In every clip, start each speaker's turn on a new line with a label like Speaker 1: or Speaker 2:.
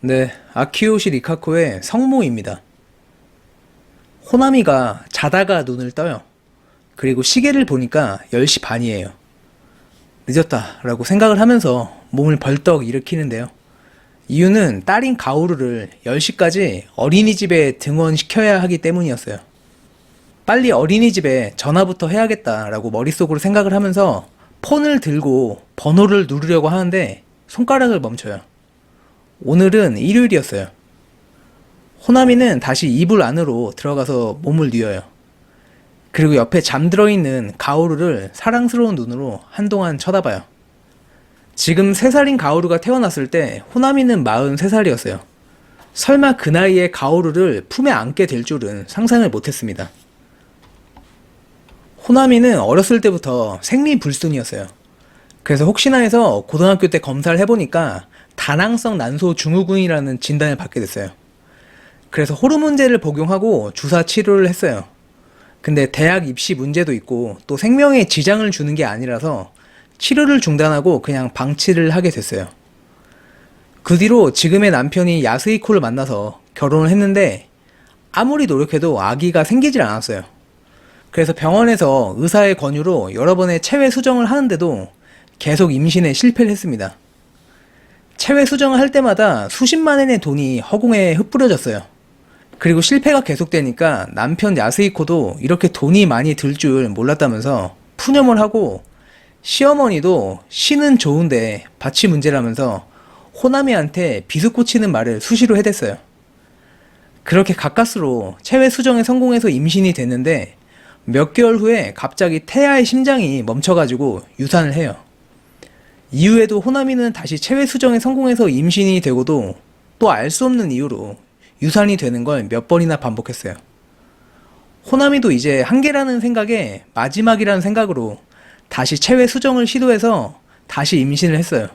Speaker 1: 네, 아키요시 리카코의 성모입니다. 호나미가 자다가 눈을 떠요. 그리고 시계를 보니까 10시 반이에요. 늦었다 라고 생각을 하면서 몸을 벌떡 일으키는데요. 이유는 딸인 가오루를 10시까지 어린이집에 등원시켜야 하기 때문이었어요. 빨리 어린이집에 전화부터 해야겠다 라고 머릿속으로 생각을 하면서 폰을 들고 번호를 누르려고 하는데 손가락을 멈춰요. 오늘은 일요일이었어요. 호나미는 다시 이불 안으로 들어가서 몸을 뉘어요. 그리고 옆에 잠들어 있는 가오루를 사랑스러운 눈으로 한동안 쳐다봐요. 지금 3살인 가오루가 태어났을 때 호나미는 43살이었어요. 설마 그 나이에 가오루를 품에 안게 될 줄은 상상을 못했습니다. 호나미는 어렸을 때부터 생리불순이었어요. 그래서 혹시나 해서 고등학교 때 검사를 해보니까 다낭성 난소 증후군이라는 진단을 받게 됐어요. 그래서 호르몬제를 복용하고 주사 치료를 했어요. 근데 대학 입시 문제도 있고 또 생명에 지장을 주는 게 아니라서 치료를 중단하고 그냥 방치를 하게 됐어요. 그 뒤로 지금의 남편이 야스히코를 만나서 결혼을 했는데 아무리 노력해도 아기가 생기질 않았어요. 그래서 병원에서 의사의 권유로 여러 번의 체외 수정을 하는데도 계속 임신에 실패를 했습니다. 체외 수정을 할 때마다 수십만 엔의 돈이 허공에 흩뿌려졌어요. 그리고 실패가 계속되니까 남편 야스히코도 이렇게 돈이 많이 들 줄 몰랐다면서 푸념을 하고, 시어머니도 시는 좋은데 밭이 문제라면서 호나미한테 비수꽂히는 말을 수시로 해댔어요. 그렇게 가까스로 체외 수정에 성공해서 임신이 됐는데 몇 개월 후에 갑자기 태아의 심장이 멈춰가지고 유산을 해요. 이후에도 호나미는 다시 체외 수정에 성공해서 임신이 되고도 또 알 수 없는 이유로 유산이 되는 걸 몇 번이나 반복했어요. 호나미도 이제 한계라는 생각에 마지막이라는 생각으로 다시 체외 수정을 시도해서 다시 임신을 했어요.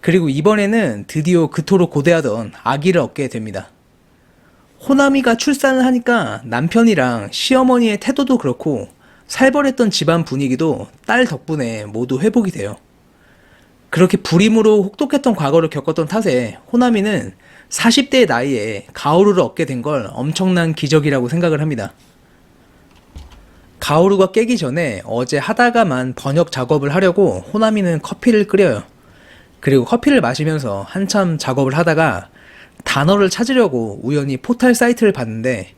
Speaker 1: 그리고 이번에는 드디어 그토록 고대하던 아기를 얻게 됩니다. 호나미가 출산을 하니까 남편이랑 시어머니의 태도도 그렇고 살벌했던 집안 분위기도 딸 덕분에 모두 회복이 돼요. 그렇게 불임으로 혹독했던 과거를 겪었던 탓에 호나미는 40대의 나이에 가오루를 얻게 된 걸 엄청난 기적이라고 생각을 합니다. 가오루가 깨기 전에 어제 하다가만 번역 작업을 하려고 호나미는 커피를 끓여요. 그리고 커피를 마시면서 한참 작업을 하다가 단어를 찾으려고 우연히 포털 사이트를 봤는데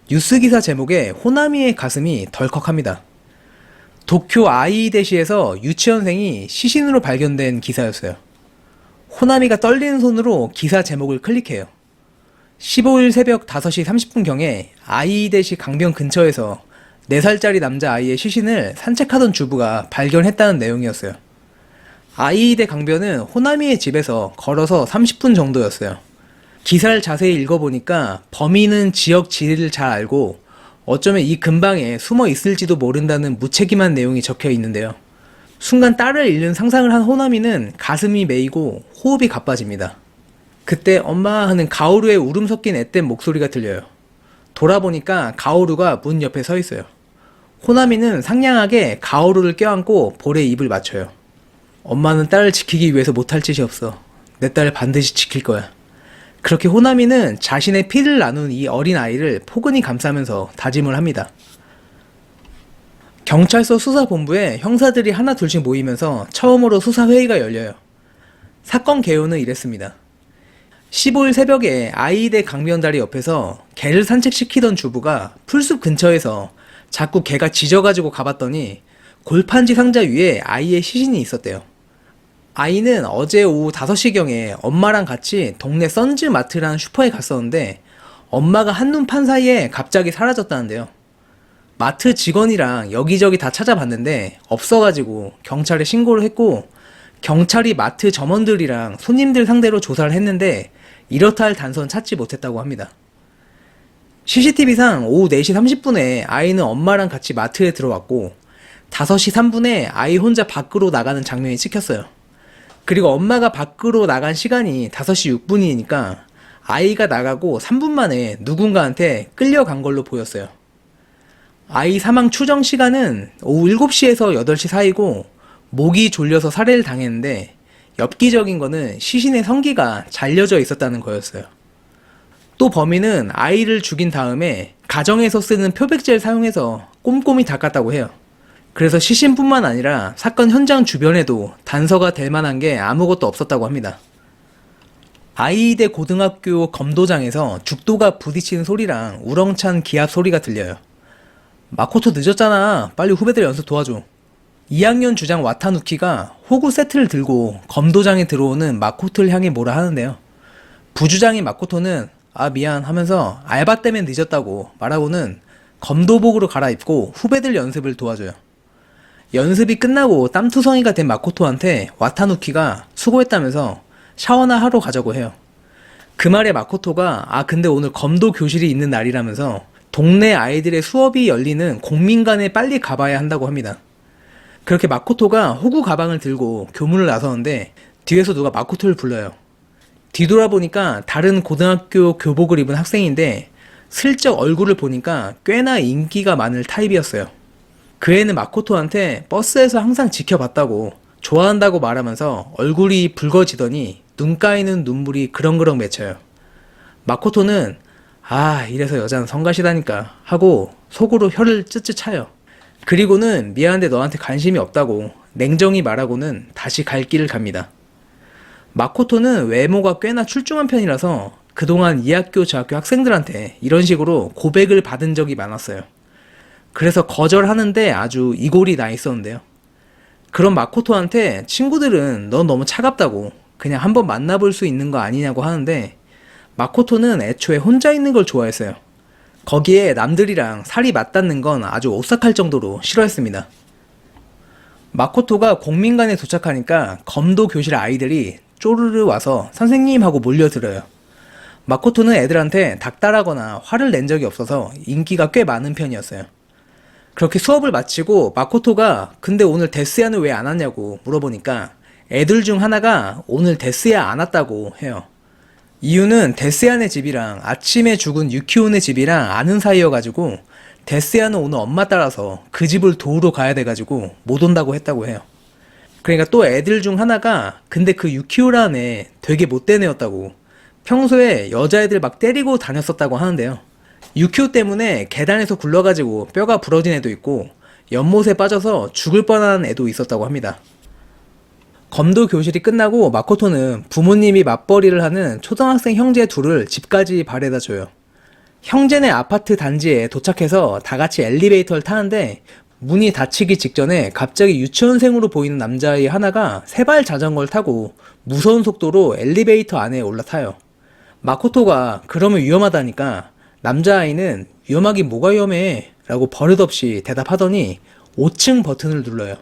Speaker 1: 뉴스 기사 제목에 호나미의 가슴이 덜컥합니다. 도쿄 아이이데시에서 유치원생이 시신으로 발견된 기사였어요. 호나미가 떨리는 손으로 기사 제목을 클릭해요. 15일 새벽 5시 30분경에 아이이데시 강변 근처에서 4살짜리 남자아이의 시신을 산책하던 주부가 발견했다는 내용이었어요. 아이이데 강변은 호나미의 집에서 걸어서 30분 정도였어요. 기사를 자세히 읽어보니까 범인은 지역 지리를 잘 알고 어쩌면 이 근방에 숨어 있을지도 모른다는 무책임한 내용이 적혀 있는데요. 순간 딸을 잃는 상상을 한 호나미는 가슴이 메이고 호흡이 가빠집니다. 그때 엄마 하는 가오루의 울음 섞인 앳된 목소리가 들려요. 돌아보니까 가오루가 문 옆에 서 있어요. 호나미는 상냥하게 가오루를 껴안고 볼에 입을 맞춰요. 엄마는 딸을 지키기 위해서 못할 짓이 없어. 내 딸을 반드시 지킬 거야. 그렇게 호나미는 자신의 피를 나눈 이 어린 아이를 포근히 감싸면서 다짐을 합니다. 경찰서 수사본부에 형사들이 하나 둘씩 모이면서 처음으로 수사회의가 열려요. 사건 개요는 이랬습니다. 15일 새벽에 아이이데 강변다리 옆에서 개를 산책시키던 주부가 풀숲 근처에서 자꾸 개가 짖어가지고 가봤더니 골판지 상자 위에 아이의 시신이 있었대요. 아이는 어제 오후 5시경에 엄마랑 같이 동네 선즈마트라는 슈퍼에 갔었는데 엄마가 한눈 판 사이에 갑자기 사라졌다는데요. 마트 직원이랑 여기저기 다 찾아봤는데 없어가지고 경찰에 신고를 했고, 경찰이 마트 점원들이랑 손님들 상대로 조사를 했는데 이렇다 할 단서는 찾지 못했다고 합니다. CCTV상 오후 4시 30분에 아이는 엄마랑 같이 마트에 들어왔고 5시 3분에 아이 혼자 밖으로 나가는 장면이 찍혔어요. 그리고 엄마가 밖으로 나간 시간이 5시 6분이니까 아이가 나가고 3분 만에 누군가한테 끌려간 걸로 보였어요. 아이 사망 추정 시간은 오후 7시에서 8시 사이고 목이 졸려서 살해를 당했는데 엽기적인 거는 시신의 성기가 잘려져 있었다는 거였어요. 또 범인은 아이를 죽인 다음에 가정에서 쓰는 표백제를 사용해서 꼼꼼히 닦았다고 해요. 그래서 시신뿐만 아니라 사건 현장 주변에도 단서가 될 만한 게 아무것도 없었다고 합니다. 아이이대 고등학교 검도장에서 죽도가 부딪히는 소리랑 우렁찬 기합 소리가 들려요. 마코토 늦었잖아. 빨리 후배들 연습 도와줘. 2학년 주장 와타누키가 호구 세트를 들고 검도장에 들어오는 마코토를 향해 뭐라 하는데요. 부주장인 마코토는 아 미안 하면서 알바 때문에 늦었다고 말하고는 검도복으로 갈아입고 후배들 연습을 도와줘요. 연습이 끝나고 땀투성이가 된 마코토한테 와타누키가 수고했다면서 샤워나 하러 가자고 해요. 그 말에 마코토가 아 근데 오늘 검도 교실이 있는 날이라면서 동네 아이들의 수업이 열리는 공민관에 빨리 가봐야 한다고 합니다. 그렇게 마코토가 호구 가방을 들고 교문을 나서는데 뒤에서 누가 마코토를 불러요. 뒤돌아보니까 다른 고등학교 교복을 입은 학생인데 슬쩍 얼굴을 보니까 꽤나 인기가 많을 타입이었어요. 그 애는 마코토한테 버스에서 항상 지켜봤다고 좋아한다고 말하면서 얼굴이 붉어지더니 눈가에는 눈물이 그렁그렁 맺혀요. 마코토는 아 이래서 여자는 성가시다니까 하고 속으로 혀를 쯧쯧 차요. 그리고는 미안한데 너한테 관심이 없다고 냉정히 말하고는 다시 갈 길을 갑니다. 마코토는 외모가 꽤나 출중한 편이라서 그동안 이 학교 저 학교 학생들한테 이런 식으로 고백을 받은 적이 많았어요. 그래서 거절하는데 아주 이골이 나 있었는데요. 그런 마코토한테 친구들은 넌 너무 차갑다고 그냥 한번 만나볼 수 있는 거 아니냐고 하는데 마코토는 애초에 혼자 있는 걸 좋아했어요. 거기에 남들이랑 살이 맞닿는 건 아주 오싹할 정도로 싫어했습니다. 마코토가 공민관에 도착하니까 검도 교실 아이들이 쪼르르 와서 선생님 하고 몰려들어요. 마코토는 애들한테 닥달하거나 화를 낸 적이 없어서 인기가 꽤 많은 편이었어요. 그렇게 수업을 마치고 마코토가 근데 오늘 데스야는 왜 안 왔냐고 물어보니까 애들 중 하나가 오늘 데스야 안 왔다고 해요. 이유는 데스야네 집이랑 아침에 죽은 유키오네 집이랑 아는 사이여가지고 데스야는 오늘 엄마 따라서 그 집을 도우러 가야 돼가지고 못 온다고 했다고 해요. 그러니까 또 애들 중 하나가 근데 그 유키오라는 애 되게 못된 애였다고 평소에 여자애들 막 때리고 다녔었다고 하는데요. 유키오 때문에 계단에서 굴러가지고 뼈가 부러진 애도 있고 연못에 빠져서 죽을 뻔한 애도 있었다고 합니다. 검도 교실이 끝나고 마코토는 부모님이 맞벌이를 하는 초등학생 형제 둘을 집까지 바래다 줘요. 형제네 아파트 단지에 도착해서 다 같이 엘리베이터를 타는데 문이 닫히기 직전에 갑자기 유치원생으로 보이는 남자아이 하나가 세발 자전거를 타고 무서운 속도로 엘리베이터 안에 올라타요. 마코토가 그러면 위험하다니까 남자아이는 위험하긴 뭐가 위험해 라고 버릇없이 대답하더니 5층 버튼을 눌러요.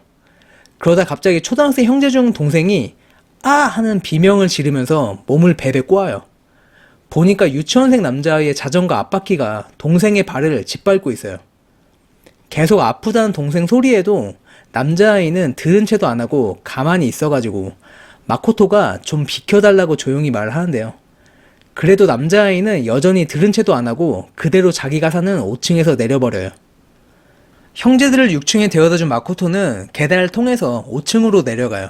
Speaker 1: 그러다 갑자기 초등학생 형제 중 동생이 아 하는 비명을 지르면서 몸을 베베 꼬아요. 보니까 유치원생 남자아이의 자전거 앞바퀴가 동생의 발을 짓밟고 있어요. 계속 아프다는 동생 소리에도 남자아이는 들은 채도 안 하고 가만히 있어가지고 마코토가 좀 비켜달라고 조용히 말을 하는데요. 그래도 남자아이는 여전히 들은 채도 안 하고 그대로 자기가 사는 5층에서 내려버려요. 형제들을 6층에 데려다준 마코토는 계단을 통해서 5층으로 내려가요.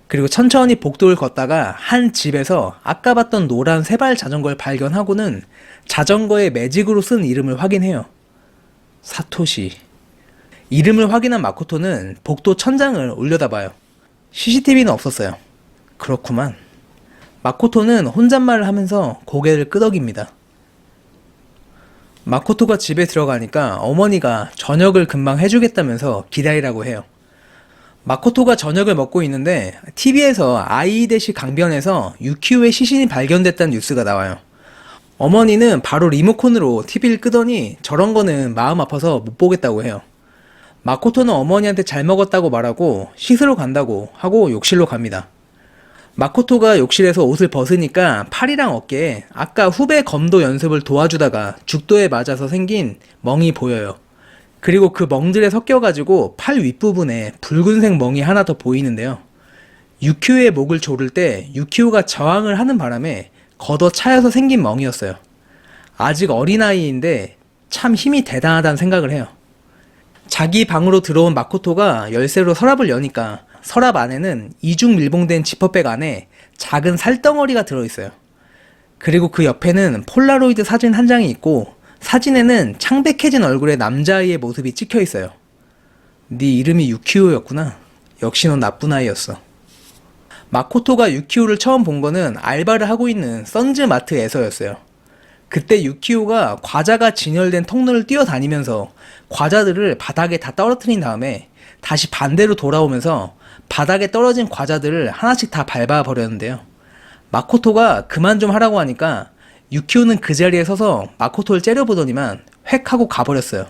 Speaker 1: 그리고 천천히 복도를 걷다가 한 집에서 아까 봤던 노란 세발 자전거를 발견하고는 자전거에 매직으로 쓴 이름을 확인해요. 사토시. 이름을 확인한 마코토는 복도 천장을 올려다봐요. CCTV는 없었어요. 그렇구만. 마코토는 혼잣말을 하면서 고개를 끄덕입니다. 마코토가 집에 들어가니까 어머니가 저녁을 금방 해주겠다면서 기다리라고 해요. 마코토가 저녁을 먹고 있는데 TV에서 아이이데시 강변에서 유키오의 시신이 발견됐다는 뉴스가 나와요. 어머니는 바로 리모컨으로 TV를 끄더니 저런 거는 마음 아파서 못 보겠다고 해요. 마코토는 어머니한테 잘 먹었다고 말하고 씻으러 간다고 하고 욕실로 갑니다. 마코토가 욕실에서 옷을 벗으니까 팔이랑 어깨에 아까 후배 검도 연습을 도와주다가 죽도에 맞아서 생긴 멍이 보여요. 그리고 그 멍들에 섞여가지고 팔 윗부분에 붉은색 멍이 하나 더 보이는데요. 유키오의 목을 조를 때 유키오가 저항을 하는 바람에 걷어 차여서 생긴 멍이었어요. 아직 어린아이인데 참 힘이 대단하다는 생각을 해요. 자기 방으로 들어온 마코토가 열쇠로 서랍을 여니까 서랍 안에는 이중 밀봉된 지퍼백 안에 작은 살덩어리가 들어있어요. 그리고 그 옆에는 폴라로이드 사진 한 장이 있고 사진에는 창백해진 얼굴의 남자아이의 모습이 찍혀 있어요. 네 이름이 유키오였구나. 역시 넌 나쁜 아이였어. 마코토가 유키오를 처음 본 거는 알바를 하고 있는 선즈마트에서였어요. 그때 유키오가 과자가 진열된 통로를 뛰어다니면서 과자들을 바닥에 다 떨어뜨린 다음에 다시 반대로 돌아오면서 바닥에 떨어진 과자들을 하나씩 다 밟아버렸는데요. 마코토가 그만 좀 하라고 하니까 유키오는 그 자리에 서서 마코토를 째려보더니만 획 하고 가버렸어요.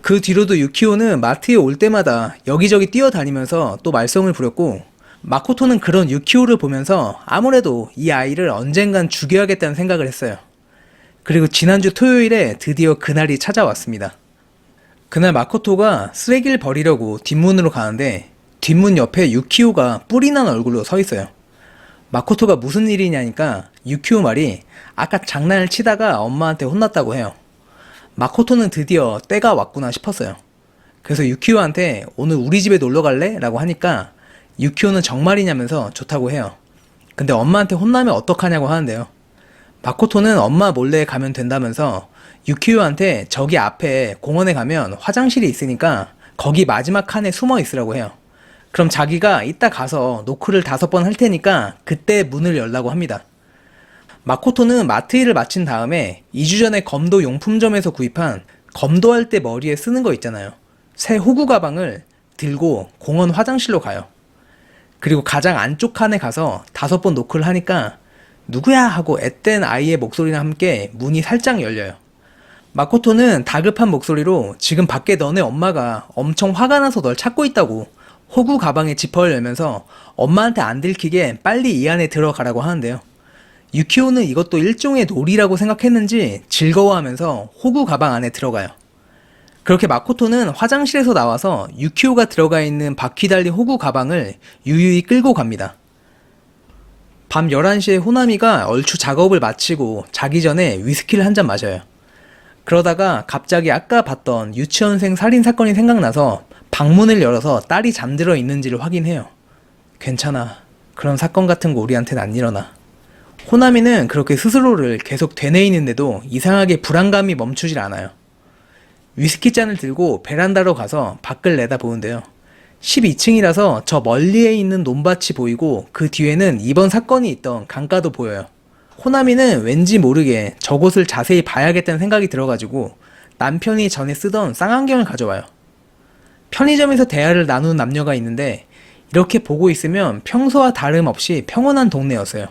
Speaker 1: 그 뒤로도 유키오는 마트에 올 때마다 여기저기 뛰어다니면서 또 말썽을 부렸고, 마코토는 그런 유키오를 보면서 아무래도 이 아이를 언젠간 죽여야겠다는 생각을 했어요. 그리고 지난주 토요일에 드디어 그날이 찾아왔습니다. 그날 마코토가 쓰레기를 버리려고 뒷문으로 가는데 뒷문 옆에 유키오가 뿔이 난 얼굴로 서 있어요. 마코토가 무슨 일이냐니까 유키오 말이 아까 장난을 치다가 엄마한테 혼났다고 해요. 마코토는 드디어 때가 왔구나 싶었어요. 그래서 유키오한테 오늘 우리 집에 놀러 갈래? 라고 하니까 유키오는 정말이냐면서 좋다고 해요. 근데 엄마한테 혼나면 어떡하냐고 하는데요. 마코토는 엄마 몰래 가면 된다면서 유키오한테 저기 앞에 공원에 가면 화장실이 있으니까 거기 마지막 칸에 숨어 있으라고 해요. 그럼 자기가 이따 가서 노크를 5번 할 테니까 그때 문을 열라고 합니다. 마코토는 마트 일을 마친 다음에 2주 전에 검도 용품점에서 구입한 검도할 때 머리에 쓰는 거 있잖아요. 새 호구 가방을 들고 공원 화장실로 가요. 그리고 가장 안쪽 칸에 가서 5번 노크를 하니까 누구야? 하고 앳된 아이의 목소리랑 함께 문이 살짝 열려요. 마코토는 다급한 목소리로 지금 밖에 너네 엄마가 엄청 화가 나서 널 찾고 있다고 호구 가방의 지퍼를 열면서 엄마한테 안 들키게 빨리 이 안에 들어가라고 하는데요. 유키오는 이것도 일종의 놀이라고 생각했는지 즐거워하면서 호구 가방 안에 들어가요. 그렇게 마코토는 화장실에서 나와서 유키오가 들어가 있는 바퀴 달린 호구 가방을 유유히 끌고 갑니다. 밤 11시에 호나미가 얼추 작업을 마치고 자기 전에 위스키를 한 잔 마셔요. 그러다가 갑자기 아까 봤던 유치원생 살인 사건이 생각나서 방문을 열어서 딸이 잠들어 있는지를 확인해요. 괜찮아. 그런 사건 같은 거 우리한테는 안 일어나. 호나미는 그렇게 스스로를 계속 되뇌이는데도 이상하게 불안감이 멈추질 않아요. 위스키 잔을 들고 베란다로 가서 밖을 내다보는데요. 12층이라서 저 멀리에 있는 논밭이 보이고 그 뒤에는 이번 사건이 있던 강가도 보여요. 호나미는 왠지 모르게 저곳을 자세히 봐야겠다는 생각이 들어가지고 남편이 전에 쓰던 쌍안경을 가져와요. 편의점에서 대화를 나누는 남녀가 있는데 이렇게 보고 있으면 평소와 다름없이 평온한 동네였어요.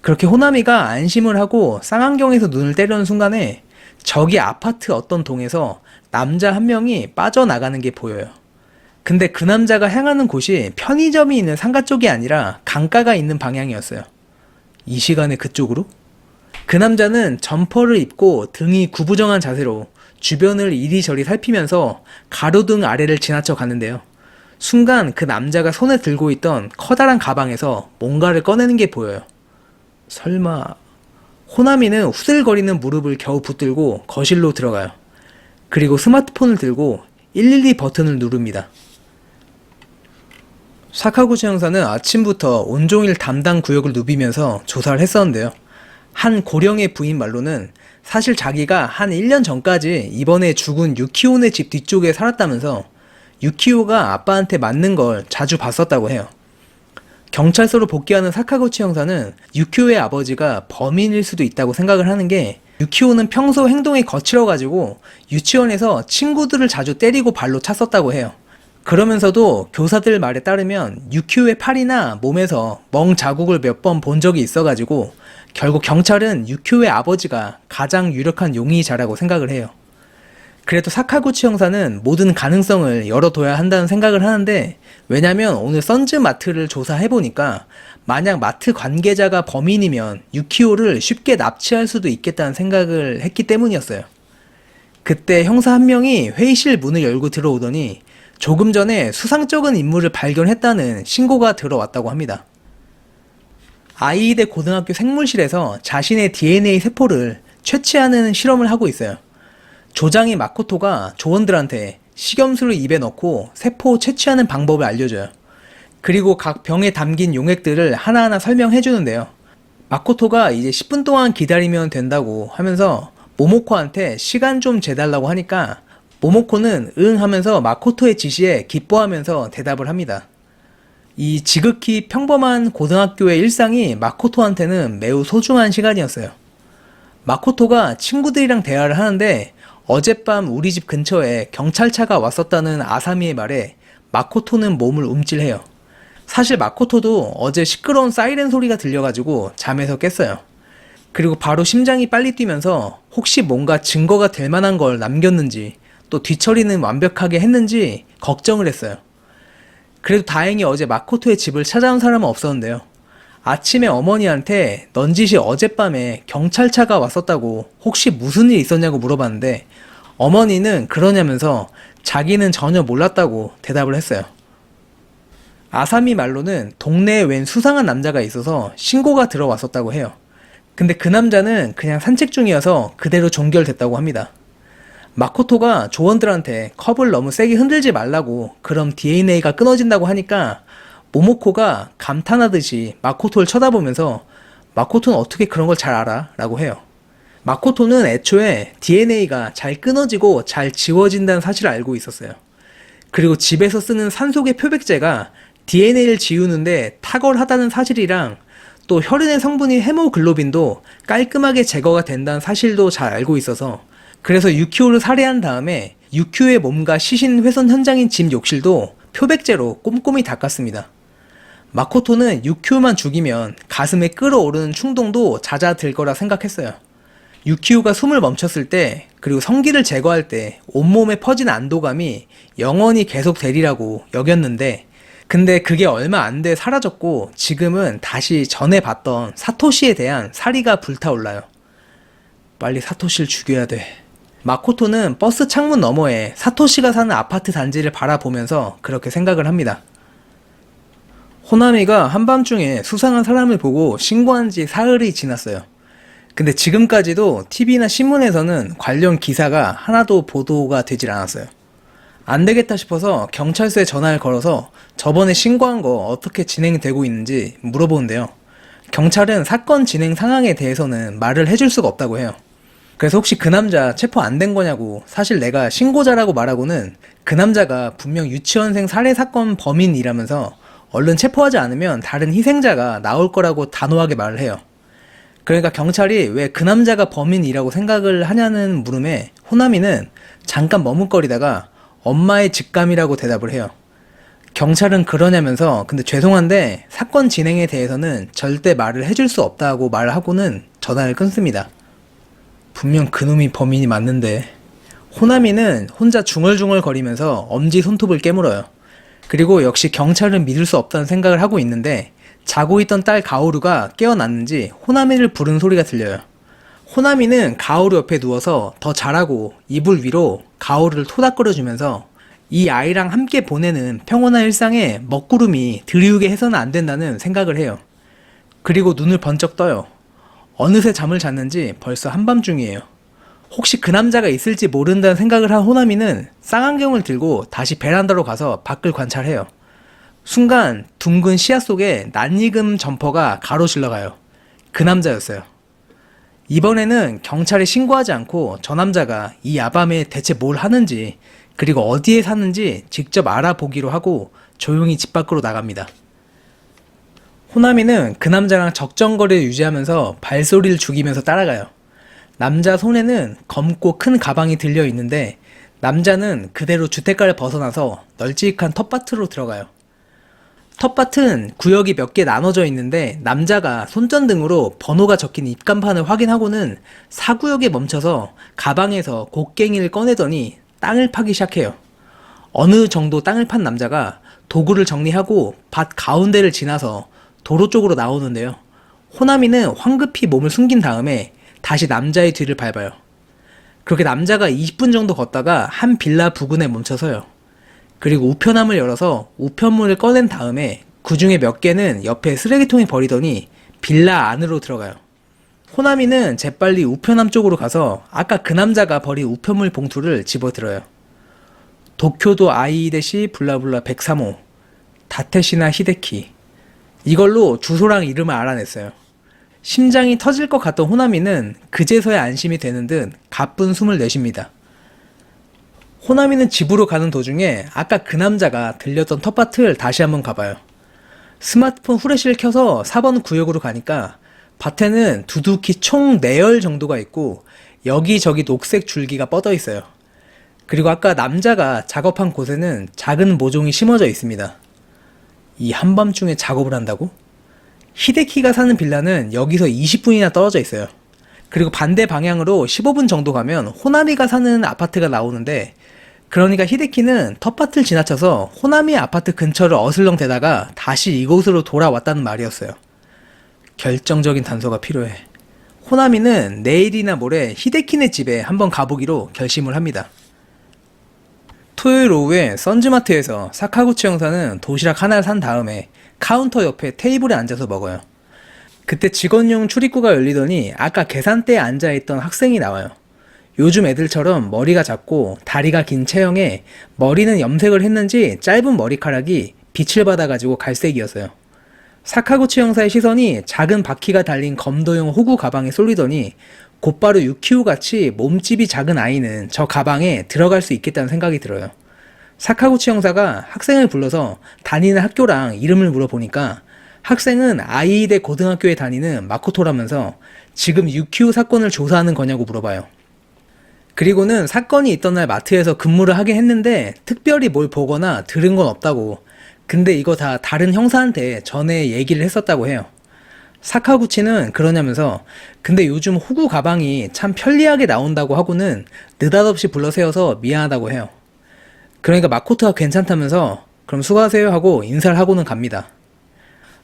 Speaker 1: 그렇게 호나미가 안심을 하고 쌍안경에서 눈을 떼려는 순간에 저기 아파트 어떤 동에서 남자 한 명이 빠져나가는 게 보여요. 근데 그 남자가 향하는 곳이 편의점이 있는 상가 쪽이 아니라 강가가 있는 방향이었어요. 이 시간에 그쪽으로? 그 남자는 점퍼를 입고 등이 구부정한 자세로 주변을 이리저리 살피면서 가로등 아래를 지나쳐 가는데요. 순간 그 남자가 손에 들고 있던 커다란 가방에서 뭔가를 꺼내는 게 보여요. 설마... 호나미는 후들거리는 무릎을 겨우 붙들고 거실로 들어가요. 그리고 스마트폰을 들고 112 버튼을 누릅니다. 사카구치 형사는 아침부터 온종일 담당 구역을 누비면서 조사를 했었는데요. 한 고령의 부인 말로는 사실 자기가 한 1년 전까지 이번에 죽은 유키오네 집 뒤쪽에 살았다면서 유키오가 아빠한테 맞는 걸 자주 봤었다고 해요. 경찰서로 복귀하는 사카구치 형사는 유키오의 아버지가 범인일 수도 있다고 생각을 하는 게 유키오는 평소 행동이 거칠어가지고 유치원에서 친구들을 자주 때리고 발로 찼었다고 해요. 그러면서도 교사들 말에 따르면 유키오의 팔이나 몸에서 멍 자국을 몇 번 본 적이 있어가지고 결국 경찰은 유키오의 아버지가 가장 유력한 용의자라고 생각을 해요. 그래도 사카구치 형사는 모든 가능성을 열어둬야 한다는 생각을 하는데, 왜냐면 오늘 선즈 마트를 조사해보니까 만약 마트 관계자가 범인이면 유키오를 쉽게 납치할 수도 있겠다는 생각을 했기 때문이었어요. 그때 형사 한 명이 회의실 문을 열고 들어오더니 조금 전에 수상쩍은 인물을 발견했다는 신고가 들어왔다고 합니다. 아이이데 고등학교 생물실에서 자신의 DNA 세포를 채취하는 실험을 하고 있어요. 조장이 마코토가 조원들한테 식염수를 입에 넣고 세포 채취하는 방법을 알려줘요. 그리고 각 병에 담긴 용액들을 하나하나 설명해 주는데요. 마코토가 이제 10분 동안 기다리면 된다고 하면서 모모코한테 시간 좀 재달라고 하니까 모모코는 응 하면서 마코토의 지시에 기뻐하면서 대답을 합니다. 이 지극히 평범한 고등학교의 일상이 마코토한테는 매우 소중한 시간이었어요. 마코토가 친구들이랑 대화를 하는데 어젯밤 우리 집 근처에 경찰차가 왔었다는 아사미의 말에 마코토는 몸을 움찔해요. 사실 마코토도 어제 시끄러운 사이렌 소리가 들려가지고 잠에서 깼어요. 그리고 바로 심장이 빨리 뛰면서 혹시 뭔가 증거가 될 만한 걸 남겼는지 또 뒤처리는 완벽하게 했는지 걱정을 했어요. 그래도 다행히 어제 마코토의 집을 찾아온 사람은 없었는데요. 아침에 어머니한테 넌지시 어젯밤에 경찰차가 왔었다고 혹시 무슨 일 있었냐고 물어봤는데 어머니는 그러냐면서 자기는 전혀 몰랐다고 대답을 했어요. 아사미 말로는 동네에 웬 수상한 남자가 있어서 신고가 들어왔었다고 해요. 근데 그 남자는 그냥 산책 중이어서 그대로 종결됐다고 합니다. 마코토가 조원들한테 컵을 너무 세게 흔들지 말라고 그럼 DNA가 끊어진다고 하니까 모모코가 감탄하듯이 마코토를 쳐다보면서 마코토는 어떻게 그런 걸 잘 알아? 라고 해요. 마코토는 애초에 DNA가 잘 끊어지고 잘 지워진다는 사실을 알고 있었어요. 그리고 집에서 쓰는 산소계 표백제가 DNA를 지우는데 탁월하다는 사실이랑 또 혈흔의 성분인 헤모글로빈도 깔끔하게 제거가 된다는 사실도 잘 알고 있어서 그래서 유키오를 살해한 다음에 유키오의 몸과 시신 훼손 현장인 집 욕실도 표백제로 꼼꼼히 닦았습니다. 마코토는 유키오만 죽이면 가슴에 끓어오르는 충동도 잦아들 거라 생각했어요. 유키오가 숨을 멈췄을 때 그리고 성기를 제거할 때 온몸에 퍼진 안도감이 영원히 계속되리라고 여겼는데 근데 그게 얼마 안 돼 사라졌고 지금은 다시 전에 봤던 사토시에 대한 사리가 불타올라요. 빨리 사토시를 죽여야 돼. 마코토는 버스 창문 너머에 사토시가 사는 아파트 단지를 바라보면서 그렇게 생각을 합니다. 호나미가 한밤중에 수상한 사람을 보고 신고한 지 사흘이 지났어요. 근데 지금까지도 TV나 신문에서는 관련 기사가 하나도 보도가 되질 않았어요. 안 되겠다 싶어서 경찰서에 전화를 걸어서 저번에 신고한 거 어떻게 진행되고 있는지 물어보는데요. 경찰은 사건 진행 상황에 대해서는 말을 해줄 수가 없다고 해요. 그래서 혹시 그 남자 체포 안 된 거냐고 사실 내가 신고자라고 말하고는 그 남자가 분명 유치원생 살해 사건 범인이라면서 얼른 체포하지 않으면 다른 희생자가 나올 거라고 단호하게 말을 해요. 그러니까 경찰이 왜 그 남자가 범인이라고 생각을 하냐는 물음에 호나미는 잠깐 머뭇거리다가 엄마의 직감이라고 대답을 해요. 경찰은 그러냐면서 근데 죄송한데 사건 진행에 대해서는 절대 말을 해줄 수 없다고 말을 하고는 전화를 끊습니다. 분명 그놈이 범인이 맞는데 호나미는 혼자 중얼중얼 거리면서 엄지 손톱을 깨물어요. 그리고 역시 경찰은 믿을 수 없다는 생각을 하고 있는데 자고 있던 딸 가오루가 깨어났는지 호나미를 부르는 소리가 들려요. 호나미는 가오루 옆에 누워서 더 자라고 이불 위로 가오루를 토닥거려주면서 이 아이랑 함께 보내는 평온한 일상에 먹구름이 들이우게 해서는 안 된다는 생각을 해요. 그리고 눈을 번쩍 떠요. 어느새 잠을 잤는지 벌써 한밤중이에요. 혹시 그 남자가 있을지 모른다는 생각을 한 호나미는 쌍안경을 들고 다시 베란다로 가서 밖을 관찰해요. 순간 둥근 시야 속에 낯익은 점퍼가 가로질러가요. 그 남자였어요. 이번에는 경찰에 신고하지 않고 저 남자가 이 야밤에 대체 뭘 하는지 그리고 어디에 사는지 직접 알아보기로 하고 조용히 집 밖으로 나갑니다. 호나미는 그 남자랑 적정거리를 유지하면서 발소리를 죽이면서 따라가요. 남자 손에는 검고 큰 가방이 들려 있는데 남자는 그대로 주택가를 벗어나서 널찍한 텃밭으로 들어가요. 텃밭은 구역이 몇 개 나눠져 있는데 남자가 손전등으로 번호가 적힌 입간판을 확인하고는 사구역에 멈춰서 가방에서 곡괭이를 꺼내더니 땅을 파기 시작해요. 어느 정도 땅을 판 남자가 도구를 정리하고 밭 가운데를 지나서 도로 쪽으로 나오는데요. 호나미는 황급히 몸을 숨긴 다음에 다시 남자의 뒤를 밟아요. 그렇게 남자가 20분 정도 걷다가 한 빌라 부근에 멈춰서요. 그리고 우편함을 열어서 우편물을 꺼낸 다음에 그 중에 몇 개는 옆에 쓰레기통에 버리더니 빌라 안으로 들어가요. 호나미는 재빨리 우편함 쪽으로 가서 아까 그 남자가 버린 우편물 봉투를 집어들어요. 도쿄도 아이데시 블라블라 103호 다테시나 히데키. 이걸로 주소랑 이름을 알아냈어요. 심장이 터질 것 같던 호나미는 그제서야 안심이 되는 듯 가쁜 숨을 내쉽니다. 호나미는 집으로 가는 도중에 아까 그 남자가 들렸던 텃밭을 다시 한번 가봐요. 스마트폰 후레쉬를 켜서 4번 구역으로 가니까 밭에는 두둑히 총 4열 정도가 있고 여기저기 녹색 줄기가 뻗어 있어요. 그리고 아까 남자가 작업한 곳에는 작은 모종이 심어져 있습니다. 이 한밤중에 작업을 한다고? 히데키가 사는 빌라는 여기서 20분이나 떨어져 있어요. 그리고 반대 방향으로 15분 정도 가면 호나미가 사는 아파트가 나오는데, 그러니까 히데키는 텃밭을 지나쳐서 호나미의 아파트 근처를 어슬렁 대다가 다시 이곳으로 돌아왔다는 말이었어요. 결정적인 단서가 필요해. 호나미는 내일이나 모레 히데키네 집에 한번 가보기로 결심을 합니다. 토요일 오후에 선즈마트에서 사카구치 형사는 도시락 하나를 산 다음에 카운터 옆에 테이블에 앉아서 먹어요. 그때 직원용 출입구가 열리더니 아까 계산대에 앉아있던 학생이 나와요. 요즘 애들처럼 머리가 작고 다리가 긴 체형에 머리는 염색을 했는지 짧은 머리카락이 빛을 받아가지고 갈색이었어요. 사카구치 형사의 시선이 작은 바퀴가 달린 검도용 호구 가방에 쏠리더니 곧바로 유키오같이 몸집이 작은 아이는 저 가방에 들어갈 수 있겠다는 생각이 들어요. 사카구치 형사가 학생을 불러서 다니는 학교랑 이름을 물어보니까 학생은 아이이데 고등학교에 다니는 마코토라면서 지금 유키오 사건을 조사하는 거냐고 물어봐요. 그리고는 사건이 있던 날 마트에서 근무를 하긴 했는데 특별히 뭘 보거나 들은 건 없다고, 근데 이거 다 다른 형사한테 전에 얘기를 했었다고 해요. 사카구치는 그러냐면서 근데 요즘 호구 가방이 참 편리하게 나온다고 하고는 느닷없이 불러세워서 미안하다고 해요. 그러니까 마코토가 괜찮다면서 그럼 수고하세요 하고 인사를 하고는 갑니다.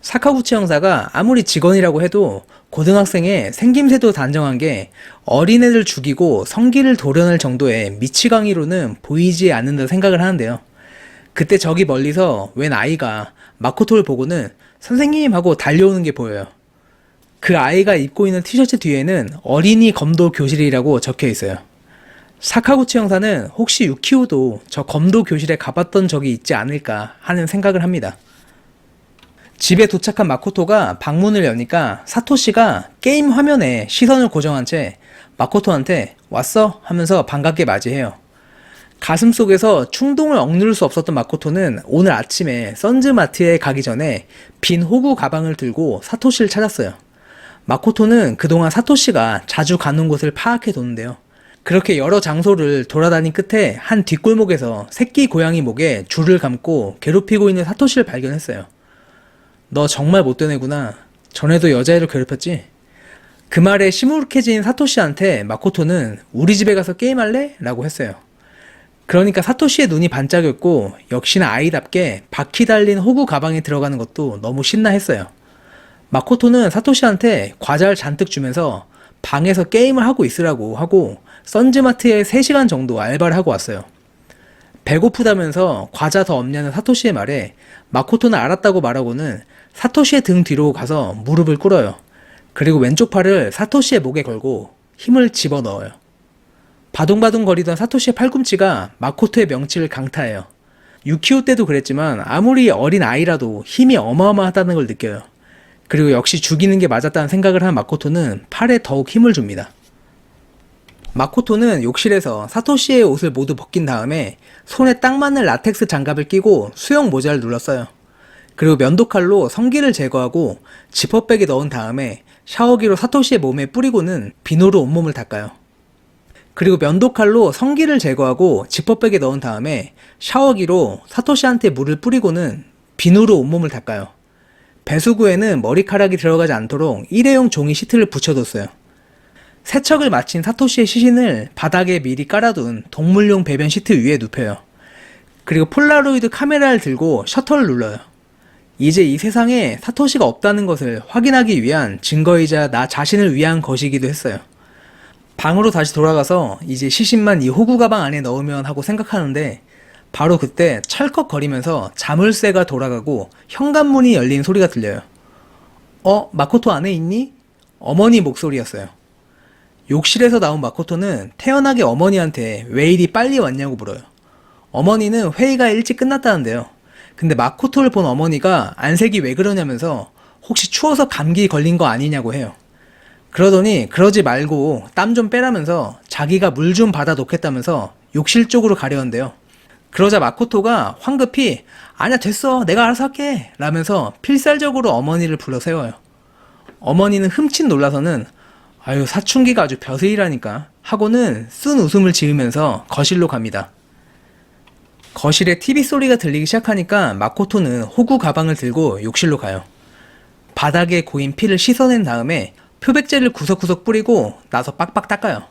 Speaker 1: 사카구치 형사가 아무리 직원이라고 해도 고등학생의 생김새도 단정한 게 어린애들 죽이고 성기를 도려낼 정도의 미치광이로는 보이지 않는다 생각을 하는데요. 그때 저기 멀리서 웬 아이가 마코토를 보고는 선생님 하고 달려오는 게 보여요. 그 아이가 입고 있는 티셔츠 뒤에는 어린이 검도 교실이라고 적혀 있어요. 사카구치 형사는 혹시 유키오도 저 검도 교실에 가봤던 적이 있지 않을까 하는 생각을 합니다. 집에 도착한 마코토가 방문을 여니까 사토시가 게임 화면에 시선을 고정한 채 마코토한테 왔어? 하면서 반갑게 맞이해요. 가슴속에서 충동을 억누를 수 없었던 마코토는 오늘 아침에 선즈마트에 가기 전에 빈 호구 가방을 들고 사토시를 찾았어요. 마코토는 그동안 사토시가 자주 가는 곳을 파악해 뒀는데요. 그렇게 여러 장소를 돌아다닌 끝에 한 뒷골목에서 새끼 고양이 목에 줄을 감고 괴롭히고 있는 사토시를 발견했어요. 너 정말 못된 애구나. 전에도 여자애를 괴롭혔지? 그 말에 시무룩해진 사토시한테 마코토는 우리 집에 가서 게임할래? 라고 했어요. 그러니까 사토시의 눈이 반짝였고 역시나 아이답게 바퀴 달린 호구 가방에 들어가는 것도 너무 신나 했어요. 마코토는 사토시한테 과자를 잔뜩 주면서 방에서 게임을 하고 있으라고 하고 선즈마트에 3시간 정도 알바를 하고 왔어요. 배고프다면서 과자 더 없냐는 사토시의 말에 마코토는 알았다고 말하고는 사토시의 등 뒤로 가서 무릎을 꿇어요. 그리고 왼쪽 팔을 사토시의 목에 걸고 힘을 집어넣어요. 바둥바둥 거리던 사토시의 팔꿈치가 마코토의 명치를 강타해요. 유키오 때도 그랬지만 아무리 어린 아이라도 힘이 어마어마하다는 걸 느껴요. 그리고 역시 죽이는 게 맞았다는 생각을 한 마코토는 팔에 더욱 힘을 줍니다. 마코토는 욕실에서 사토시의 옷을 모두 벗긴 다음에 손에 딱 맞는 라텍스 장갑을 끼고 수영 모자를 눌렀어요. 그리고 면도칼로 성기를 제거하고 지퍼백에 넣은 다음에 샤워기로 사토시의 몸에 뿌리고는 비누로 온몸을 닦아요. 그리고 면도칼로 성기를 제거하고 지퍼백에 넣은 다음에 샤워기로 사토시한테 물을 뿌리고는 비누로 온몸을 닦아요. 배수구에는 머리카락이 들어가지 않도록 일회용 종이 시트를 붙여뒀어요. 세척을 마친 사토시의 시신을 바닥에 미리 깔아둔 동물용 배변 시트 위에 눕혀요. 그리고 폴라로이드 카메라를 들고 셔터를 눌러요. 이제 이 세상에 사토시가 없다는 것을 확인하기 위한 증거이자 나 자신을 위한 것이기도 했어요. 방으로 다시 돌아가서 이제 시신만 이 호구 가방 안에 넣으면 하고 생각하는데 바로 그때 찰컥거리면서 자물쇠가 돌아가고 현관문이 열린 소리가 들려요. 마코토 안에 있니? 어머니 목소리였어요. 욕실에서 나온 마코토는 태연하게 어머니한테 왜 이리 빨리 왔냐고 물어요. 어머니는 회의가 일찍 끝났다는데요. 근데 마코토를 본 어머니가 안색이 왜 그러냐면서 혹시 추워서 감기 걸린 거 아니냐고 해요. 그러더니 그러지 말고 땀 좀 빼라면서 자기가 물 좀 받아 놓겠다면서 욕실 쪽으로 가려는데요. 그러자 마코토가 황급히 아니야 됐어 내가 알아서 할게 라면서 필살적으로 어머니를 불러 세워요. 어머니는 흠칫 놀라서는 아유 사춘기가 아주 벼슬이라니까 하고는 쓴 웃음을 지으면서 거실로 갑니다. 거실에 TV 소리가 들리기 시작하니까 마코토는 호구 가방을 들고 욕실로 가요. 바닥에 고인 피를 씻어낸 다음에 표백제를 구석구석 뿌리고 나서 빡빡 닦아요.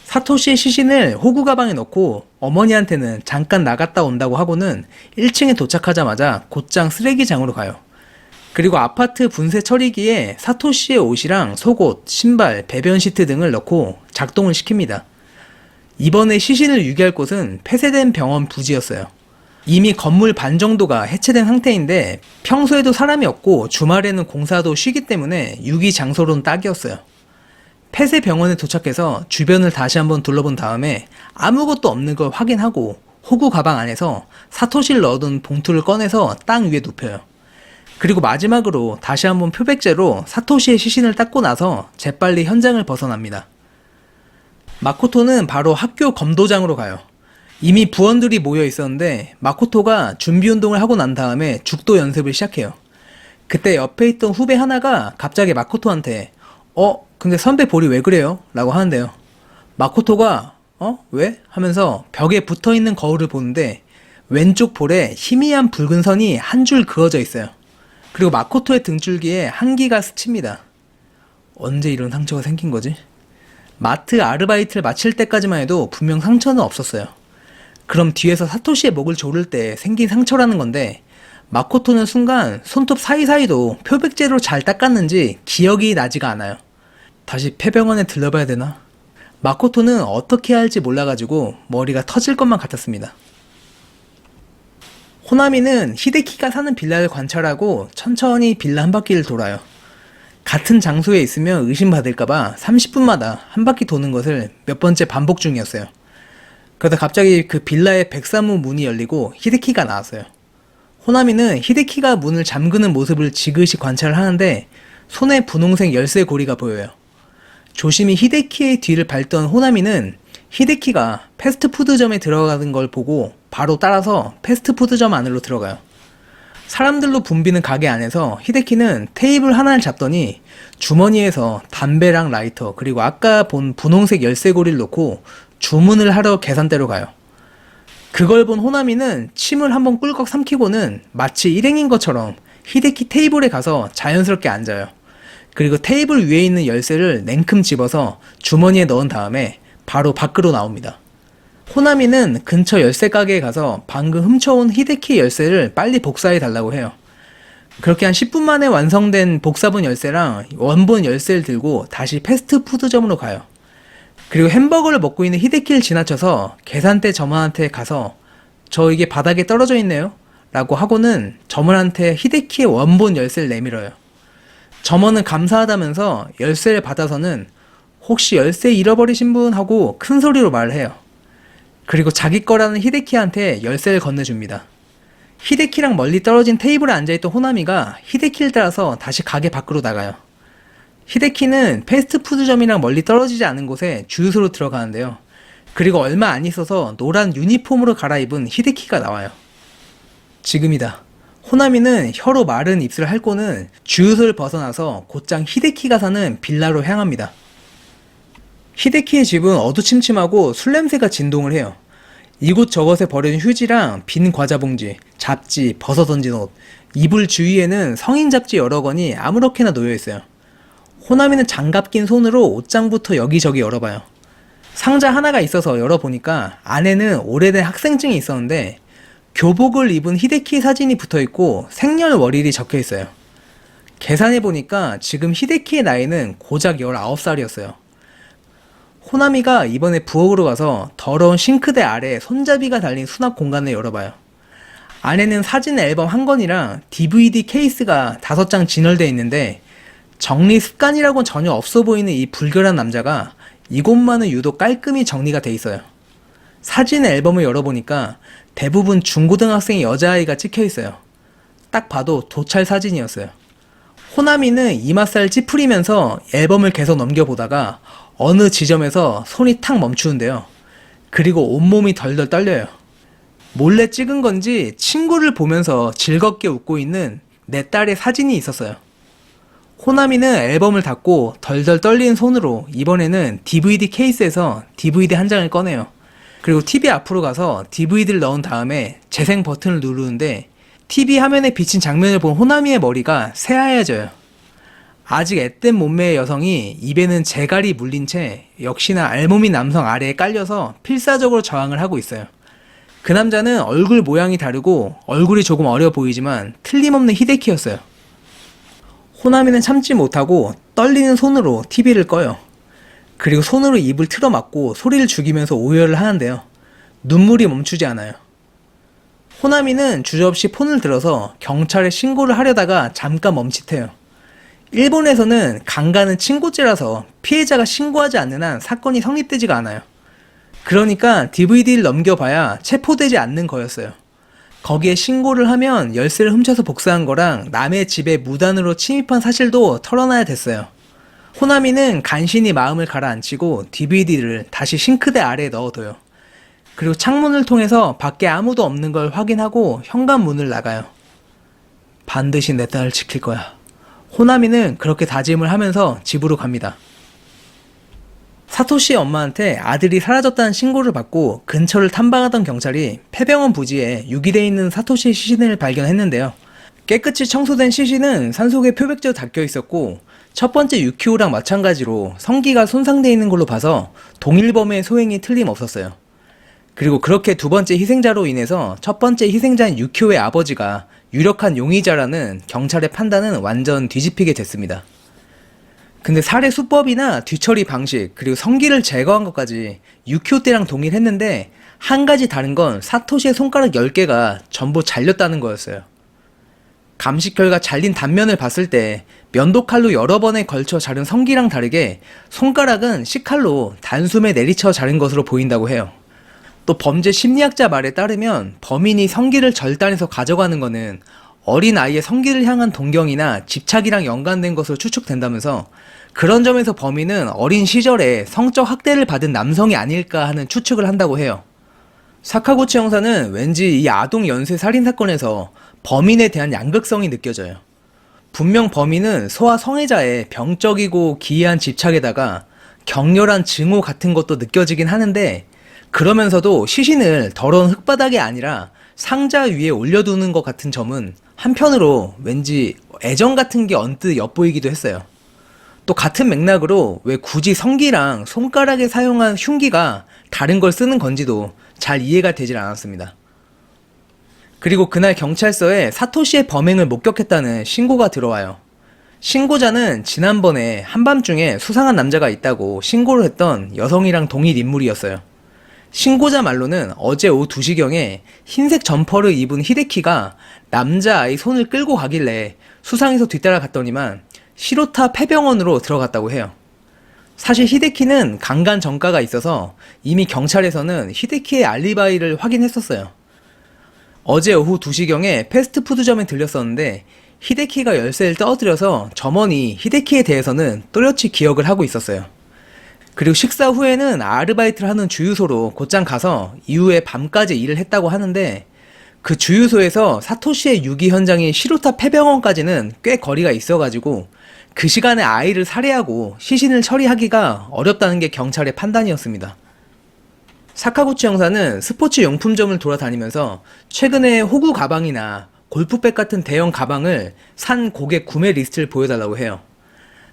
Speaker 1: 사토시의 시신을 호구 가방에 넣고 어머니한테는 잠깐 나갔다 온다고 하고는 1층에 도착하자마자 곧장 쓰레기장으로 가요. 그리고 아파트 분쇄 처리기에 사토시의 옷이랑 속옷, 신발, 배변 시트 등을 넣고 작동을 시킵니다. 이번에 시신을 유기할 곳은 폐쇄된 병원 부지였어요. 이미 건물 반 정도가 해체된 상태인데 평소에도 사람이 없고 주말에는 공사도 쉬기 때문에 유기 장소로는 딱이었어요. 폐쇄 병원에 도착해서 주변을 다시 한번 둘러본 다음에 아무것도 없는 걸 확인하고 호구 가방 안에서 사토시를 넣어둔 봉투를 꺼내서 땅 위에 눕혀요. 그리고 마지막으로 다시 한번 표백제로 사토시의 시신을 닦고 나서 재빨리 현장을 벗어납니다. 마코토는 바로 학교 검도장으로 가요. 이미 부원들이 모여 있었는데 마코토가 준비 운동을 하고 난 다음에 죽도 연습을 시작해요. 그때 옆에 있던 후배 하나가 갑자기 마코토한테 근데 선배 볼이 왜 그래요? 라고 하는데요. 마코토가 왜? 하면서 벽에 붙어있는 거울을 보는데 왼쪽 볼에 희미한 붉은 선이 한 줄 그어져 있어요. 그리고 마코토의 등줄기에 한기가 스칩니다. 언제 이런 상처가 생긴 거지? 마트 아르바이트를 마칠 때까지만 해도 분명 상처는 없었어요. 그럼 뒤에서 사토시의 목을 조를 때 생긴 상처라는 건데 마코토는 순간 손톱 사이사이도 표백제로 잘 닦았는지 기억이 나지가 않아요. 다시 폐병원에 들러봐야 되나? 마코토는 어떻게 해야 할지 몰라가지고 머리가 터질 것만 같았습니다. 호나미는 히데키가 사는 빌라를 관찰하고 천천히 빌라 한 바퀴를 돌아요. 같은 장소에 있으면 의심받을까봐 30분마다 한 바퀴 도는 것을 몇 번째 반복 중이었어요. 그러다 갑자기 그 빌라의 백사무 문이 열리고 히데키가 나왔어요. 호나미는 히데키가 문을 잠그는 모습을 지그시 관찰을 하는데 손에 분홍색 열쇠 고리가 보여요. 조심히 히데키의 뒤를 밟던 호나미는 히데키가 패스트푸드점에 들어가는 걸 보고 바로 따라서 패스트푸드점 안으로 들어가요. 사람들로 붐비는 가게 안에서 히데키는 테이블 하나를 잡더니 주머니에서 담배랑 라이터 그리고 아까 본 분홍색 열쇠고리를 놓고 주문을 하러 계산대로 가요. 그걸 본 호나미는 침을 한번 꿀꺽 삼키고는 마치 일행인 것처럼 히데키 테이블에 가서 자연스럽게 앉아요. 그리고 테이블 위에 있는 열쇠를 냉큼 집어서 주머니에 넣은 다음에 바로 밖으로 나옵니다. 호나미는 근처 열쇠 가게에 가서 방금 훔쳐온 히데키 열쇠를 빨리 복사해 달라고 해요. 그렇게 한 10분 만에 완성된 복사본 열쇠랑 원본 열쇠를 들고 다시 패스트푸드점으로 가요. 그리고 햄버거를 먹고 있는 히데키를 지나쳐서 계산대 점원한테 가서 저 이게 바닥에 떨어져 있네요 라고 하고는 점원한테 히데키의 원본 열쇠를 내밀어요. 점원은 감사하다면서 열쇠를 받아서는 혹시 열쇠 잃어버리신 분? 하고 큰 소리로 말을 해요. 그리고 자기 거라는 히데키한테 열쇠를 건네줍니다. 히데키랑 멀리 떨어진 테이블에 앉아있던 호나미가 히데키를 따라서 다시 가게 밖으로 나가요. 히데키는 패스트푸드점이랑 멀리 떨어지지 않은 곳에 주유소로 들어가는데요. 그리고 얼마 안 있어서 노란 유니폼으로 갈아입은 히데키가 나와요. 지금이다. 호나미는 혀로 마른 입술을 핥고는 주유소를 벗어나서 곧장 히데키가 사는 빌라로 향합니다. 히데키의 집은 어두침침하고 술 냄새가 진동을 해요. 이곳저곳에 버려진 휴지랑 빈 과자 봉지, 잡지, 벗어 던진 옷, 이불 주위에는 성인 잡지 여러 권이 아무렇게나 놓여 있어요. 호나미는 장갑 낀 손으로 옷장부터 여기저기 열어봐요. 상자 하나가 있어서 열어보니까 안에는 오래된 학생증이 있었는데 교복을 입은 히데키 사진이 붙어있고 생년월일이 적혀있어요. 계산해보니까 지금 히데키의 나이는 고작 19살이었어요. 호나미가 이번에 부엌으로 가서 더러운 싱크대 아래 손잡이가 달린 수납 공간을 열어봐요. 안에는 사진 앨범 한 권이랑 DVD 케이스가 5장 진열되어 있는데 정리 습관이라고는 전혀 없어 보이는 이 불결한 남자가 이곳만은 유독 깔끔히 정리가 돼 있어요. 사진 앨범을 열어보니까 대부분 중고등학생 여자아이가 찍혀있어요. 딱 봐도 도찰 사진이었어요. 호나미는 이맛살 찌푸리면서 앨범을 계속 넘겨보다가 어느 지점에서 손이 탁 멈추는데요. 그리고 온몸이 덜덜 떨려요. 몰래 찍은 건지 친구를 보면서 즐겁게 웃고 있는 내 딸의 사진이 있었어요. 호나미는 앨범을 닫고 덜덜 떨리는 손으로 이번에는 DVD 케이스에서 DVD 한 장을 꺼내요. 그리고 TV 앞으로 가서 DVD를 넣은 다음에 재생 버튼을 누르는데 TV 화면에 비친 장면을 본 호나미의 머리가 새하얘져요. 아직 앳된 몸매의 여성이 입에는 재갈이 물린 채 역시나 알몸인 남성 아래에 깔려서 필사적으로 저항을 하고 있어요. 그 남자는 얼굴 모양이 다르고 얼굴이 조금 어려 보이지만 틀림없는 히데키였어요. 호나미는 참지 못하고 떨리는 손으로 TV를 꺼요. 그리고 손으로 입을 틀어막고 소리를 죽이면서 오열을 하는데요. 눈물이 멈추지 않아요. 호나미는 주저없이 폰을 들어서 경찰에 신고를 하려다가 잠깐 멈칫해요. 일본에서는 강간은 친고죄라서 피해자가 신고하지 않는 한 사건이 성립되지가 않아요. 그러니까 DVD를 넘겨봐야 체포되지 않는 거였어요. 거기에 신고를 하면 열쇠를 훔쳐서 복사한 거랑 남의 집에 무단으로 침입한 사실도 털어놔야 됐어요. 호나미는 간신히 마음을 가라앉히고 DVD를 다시 싱크대 아래에 넣어둬요. 그리고 창문을 통해서 밖에 아무도 없는 걸 확인하고 현관문을 나가요. 반드시 내 딸을 지킬 거야. 호나미는 그렇게 다짐을 하면서 집으로 갑니다. 사토시의 엄마한테 아들이 사라졌다는 신고를 받고 근처를 탐방하던 경찰이 폐병원 부지에 유기되어 있는 사토시의 시신을 발견했는데요. 깨끗이 청소된 시신은 산속에 표백제로 닦여 있었고 첫 번째 유키오랑 마찬가지로 성기가 손상되어 있는 걸로 봐서 동일범의 소행이 틀림없었어요. 그리고 그렇게 두 번째 희생자로 인해서 첫 번째 희생자인 유키오의 아버지가 유력한 용의자라는 경찰의 판단은 완전 뒤집히게 됐습니다. 근데 살해 수법이나 뒤처리 방식 그리고 성기를 제거한 것까지 유키오 때랑 동일했는데 한 가지 다른 건 사토시의 손가락 10개가 전부 잘렸다는 거였어요. 감식 결과 잘린 단면을 봤을 때 면도칼로 여러 번에 걸쳐 자른 성기랑 다르게 손가락은 식칼로 단숨에 내리쳐 자른 것으로 보인다고 해요. 또 범죄 심리학자 말에 따르면 범인이 성기를 절단해서 가져가는 것은 어린 아이의 성기를 향한 동경이나 집착이랑 연관된 것으로 추측된다면서 그런 점에서 범인은 어린 시절에 성적 학대를 받은 남성이 아닐까 하는 추측을 한다고 해요. 사카구치 형사는 왠지 이 아동 연쇄 살인 사건에서 범인에 대한 양극성이 느껴져요. 분명 범인은 소아 성애자의 병적이고 기이한 집착에다가 격렬한 증오 같은 것도 느껴지긴 하는데 그러면서도 시신을 더러운 흙바닥이 아니라 상자 위에 올려두는 것 같은 점은 한편으로 왠지 애정 같은 게 언뜻 엿보이기도 했어요. 또 같은 맥락으로 왜 굳이 성기랑 손가락에 사용한 흉기가 다른 걸 쓰는 건지도 잘 이해가 되질 않았습니다. 그리고 그날 경찰서에 사토시의 범행을 목격했다는 신고가 들어와요. 신고자는 지난번에 한밤중에 수상한 남자가 있다고 신고를 했던 여성이랑 동일 인물이었어요. 신고자 말로는 어제 오후 2시경에 흰색 점퍼를 입은 히데키가 남자아이 손을 끌고 가길래 수상해서 뒤따라갔더니만 시로타 폐병원으로 들어갔다고 해요. 사실 히데키는 강간 전과가 있어서 이미 경찰에서는 히데키의 알리바이를 확인했었어요. 어제 오후 2시경에 패스트푸드점에 들렸었는데 히데키가 열쇠를 떠들여서 점원이 히데키에 대해서는 또렷이 기억을 하고 있었어요. 그리고 식사 후에는 아르바이트를 하는 주유소로 곧장 가서 이후에 밤까지 일을 했다고 하는데 그 주유소에서 사토시의 유기 현장인 시로타 폐병원까지는 꽤 거리가 있어가지고 그 시간에 아이를 살해하고 시신을 처리하기가 어렵다는 게 경찰의 판단이었습니다. 사카구치 형사는 스포츠 용품점을 돌아다니면서 최근에 호구 가방이나 골프백 같은 대형 가방을 산 고객 구매 리스트를 보여달라고 해요.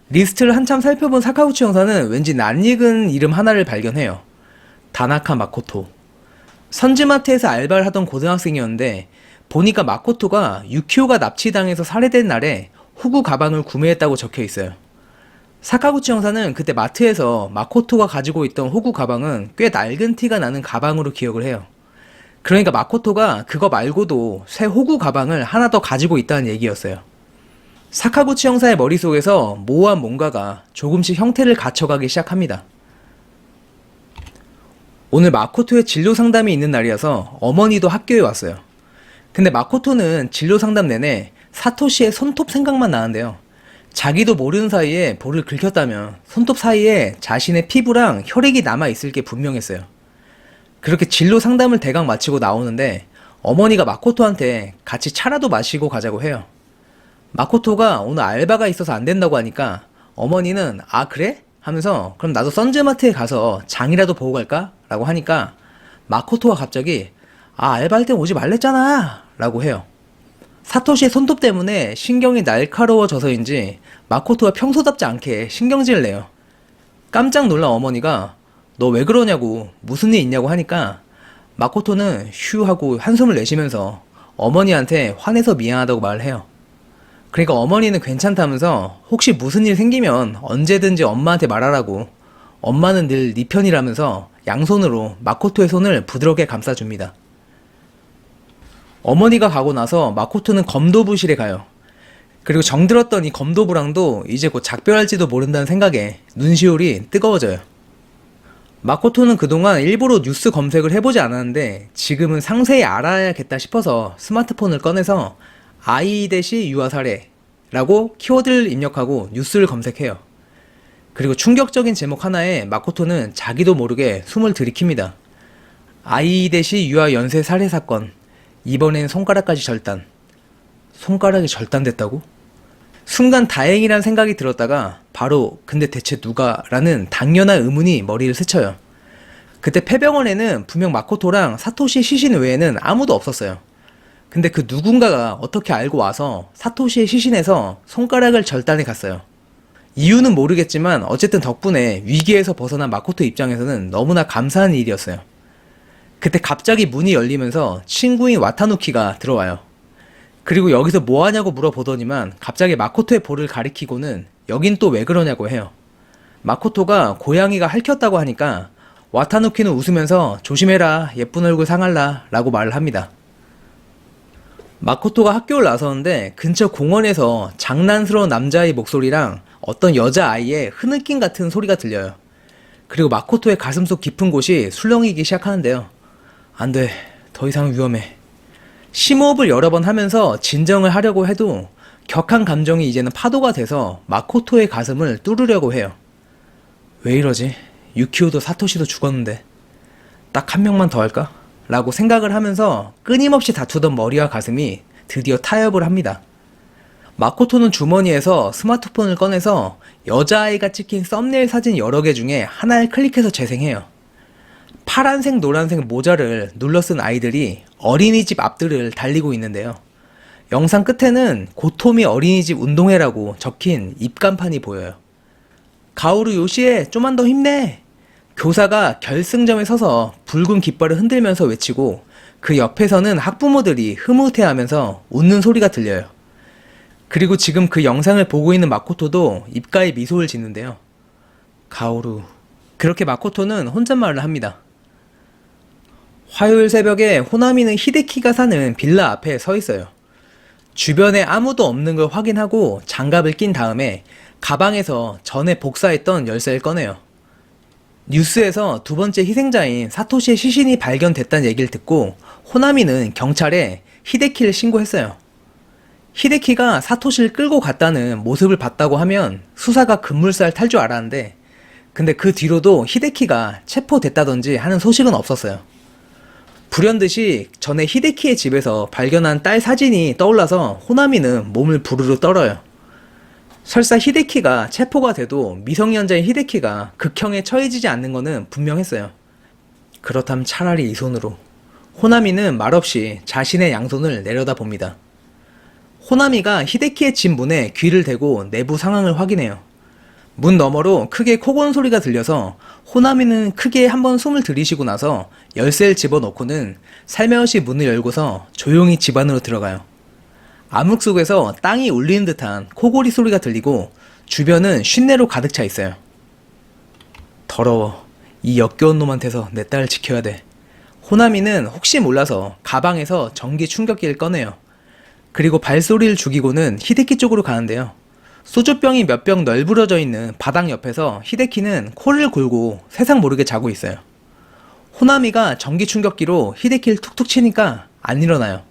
Speaker 1: 리스트를 한참 살펴본 사카구치 형사는 왠지 낯익은 이름 하나를 발견해요. 다나카 마코토. 선지마트에서 알바를 하던 고등학생이었는데 보니까 마코토가 유키오가 납치당해서 살해된 날에 호구 가방을 구매했다고 적혀 있어요. 사카구치 형사는 그때 마트에서 마코토가 가지고 있던 호구 가방은 꽤 낡은 티가 나는 가방으로 기억을 해요. 그러니까 마코토가 그거 말고도 새 호구 가방을 하나 더 가지고 있다는 얘기였어요. 사카구치 형사의 머릿속에서 모호한 뭔가가 조금씩 형태를 갖춰가기 시작합니다. 오늘 마코토의 진로 상담이 있는 날이어서 어머니도 학교에 왔어요. 근데 마코토는 진로 상담 내내 사토시의 손톱 생각만 나는데요. 자기도 모르는 사이에 볼을 긁혔다면 손톱 사이에 자신의 피부랑 혈액이 남아있을 게 분명했어요. 그렇게 진로 상담을 대강 마치고 나오는데 어머니가 마코토한테 같이 차라도 마시고 가자고 해요. 마코토가 오늘 알바가 있어서 안 된다고 하니까 어머니는 아 그래? 하면서 그럼 나도 선즈마트에 가서 장이라도 보고 갈까? 라고 하니까 마코토가 갑자기 아 알바할 땐 오지 말랬잖아 라고 해요. 사토시의 손톱 때문에 신경이 날카로워져서인지 마코토가 평소답지 않게 신경질을 내요. 깜짝 놀란 어머니가 너 왜 그러냐고 무슨 일 있냐고 하니까 마코토는 휴 하고 한숨을 내쉬면서 어머니한테 화내서 미안하다고 말을 해요. 그러니까 어머니는 괜찮다면서 혹시 무슨 일 생기면 언제든지 엄마한테 말하라고 엄마는 늘 네 편이라면서 양손으로 마코토의 손을 부드럽게 감싸줍니다. 어머니가 가고 나서 마코토는 검도부실에 가요. 그리고 정들었던 이 검도부랑도 이제 곧 작별할지도 모른다는 생각에 눈시울이 뜨거워져요. 마코토는 그동안 일부러 뉴스 검색을 해보지 않았는데 지금은 상세히 알아야겠다 싶어서 스마트폰을 꺼내서 아이대시 유아 사례라고 키워드를 입력하고 뉴스를 검색해요. 그리고 충격적인 제목 하나에 마코토는 자기도 모르게 숨을 들이킵니다. 아이대시 유아 연쇄 살해 사건, 이번엔 손가락까지 절단. 손가락이 절단됐다고? 순간 다행이란 생각이 들었다가 바로 근데 대체 누가? 라는 당연한 의문이 머리를 스쳐요. 그때 폐병원에는 분명 마코토랑 사토시 시신 외에는 아무도 없었어요. 근데 그 누군가가 어떻게 알고 와서 사토시의 시신에서 손가락을 절단해 갔어요. 이유는 모르겠지만 어쨌든 덕분에 위기에서 벗어난 마코토 입장에서는 너무나 감사한 일이었어요. 그때 갑자기 문이 열리면서 친구인 와타누키가 들어와요. 그리고 여기서 뭐 하냐고 물어보더니만 갑자기 마코토의 볼을 가리키고는 여긴 또 왜 그러냐고 해요. 마코토가 고양이가 핥혔다고 하니까 와타누키는 웃으면서 조심해라 예쁜 얼굴 상할라 라고 말을 합니다. 마코토가 학교를 나서는데 근처 공원에서 장난스러운 남자의 목소리랑 어떤 여자아이의 흐느낌 같은 소리가 들려요. 그리고 마코토의 가슴속 깊은 곳이 술렁이기 시작하는데요. 안 돼. 더 이상 위험해. 심호흡을 여러 번 하면서 진정을 하려고 해도 격한 감정이 이제는 파도가 돼서 마코토의 가슴을 뚫으려고 해요. 왜 이러지? 유키오도 사토시도 죽었는데 딱 한 명만 더 할까? 라고 생각을 하면서 끊임없이 다투던 머리와 가슴이 드디어 타협을 합니다. 마코토는 주머니에서 스마트폰을 꺼내서 여자아이가 찍힌 썸네일 사진 여러 개 중에 하나를 클릭해서 재생해요. 파란색, 노란색 모자를 눌러 쓴 아이들이 어린이집 앞들을 달리고 있는데요. 영상 끝에는 고토미 어린이집 운동회라고 적힌 입간판이 보여요. 가오루 요시에 좀만 더 힘내! 교사가 결승점에 서서 붉은 깃발을 흔들면서 외치고 그 옆에서는 학부모들이 흐뭇해하면서 웃는 소리가 들려요. 그리고 지금 그 영상을 보고 있는 마코토도 입가에 미소를 짓는데요. 가오루. 그렇게 마코토는 혼잣말을 합니다. 화요일 새벽에 호나미는 히데키가 사는 빌라 앞에 서 있어요. 주변에 아무도 없는 걸 확인하고 장갑을 낀 다음에 가방에서 전에 복사했던 열쇠를 꺼내요. 뉴스에서 두 번째 희생자인 사토시의 시신이 발견됐다는 얘기를 듣고 호나미는 경찰에 히데키를 신고했어요. 히데키가 사토시를 끌고 갔다는 모습을 봤다고 하면 수사가 급물살 탈 줄 알았는데 근데 그 뒤로도 히데키가 체포됐다든지 하는 소식은 없었어요. 불현듯이 전에 히데키의 집에서 발견한 딸 사진이 떠올라서 호나미는 몸을 부르르 떨어요. 설사 히데키가 체포가 돼도 미성년자인 히데키가 극형에 처해지지 않는 것은 분명했어요. 그렇다면 차라리 이 손으로. 호나미는 말없이 자신의 양손을 내려다봅니다. 호나미가 히데키의 집 문에 귀를 대고 내부 상황을 확인해요. 문 너머로 크게 코고는 소리가 들려서 호나미는 크게 한번 숨을 들이쉬고 나서 열쇠를 집어넣고는 살며시 문을 열고서 조용히 집 안으로 들어가요. 암흑 속에서 땅이 울리는 듯한 코골이 소리가 들리고 주변은 쉰내로 가득 차 있어요. 더러워. 이 역겨운 놈한테서 내 딸을 지켜야 돼. 호나미는 혹시 몰라서 가방에서 전기 충격기를 꺼내요. 그리고 발소리를 죽이고는 히데키 쪽으로 가는데요. 소주병이 몇 병 널브러져 있는 바닥 옆에서 히데키는 코를 골고 세상 모르게 자고 있어요. 호나미가 전기 충격기로 히데키를 툭툭 치니까 안 일어나요.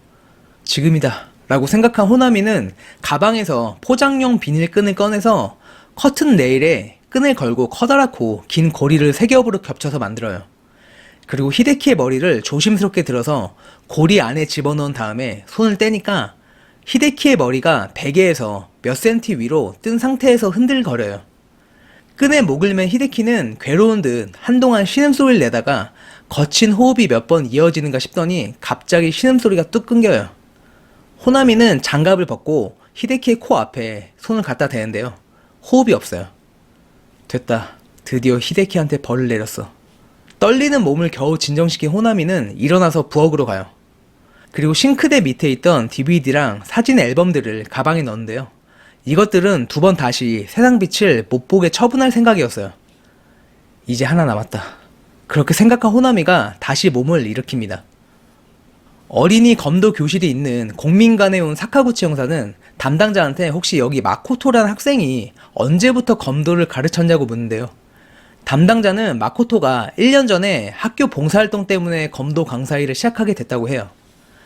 Speaker 1: 지금이다 라고 생각한 호나미는 가방에서 포장용 비닐끈을 꺼내서 커튼 레일에 끈을 걸고 커다랗고 긴 고리를 세 겹으로 겹쳐서 만들어요. 그리고 히데키의 머리를 조심스럽게 들어서 고리 안에 집어넣은 다음에 손을 떼니까 히데키의 머리가 베개에서 몇 센티 위로 뜬 상태에서 흔들거려요. 끈에 목을 맨 히데키는 괴로운 듯 한동안 신음소리를 내다가 거친 호흡이 몇 번 이어지는가 싶더니 갑자기 신음소리가 뚝 끊겨요. 호나미는 장갑을 벗고 히데키의 코 앞에 손을 갖다 대는데요. 호흡이 없어요. 됐다. 드디어 히데키한테 벌을 내렸어. 떨리는 몸을 겨우 진정시킨 호나미는 일어나서 부엌으로 가요. 그리고 싱크대 밑에 있던 DVD랑 사진 앨범들을 가방에 넣는데요. 이것들은 두 번 다시 세상 빛을 못 보게 처분할 생각이었어요. 이제 하나 남았다. 그렇게 생각한 호나미가 다시 몸을 일으킵니다. 어린이 검도 교실이 있는 공민관에 온 사카구치 형사는 담당자한테 혹시 여기 마코토라는 학생이 언제부터 검도를 가르쳤냐고 묻는데요. 담당자는 마코토가 1년 전에 학교 봉사활동 때문에 검도 강사 일을 시작하게 됐다고 해요.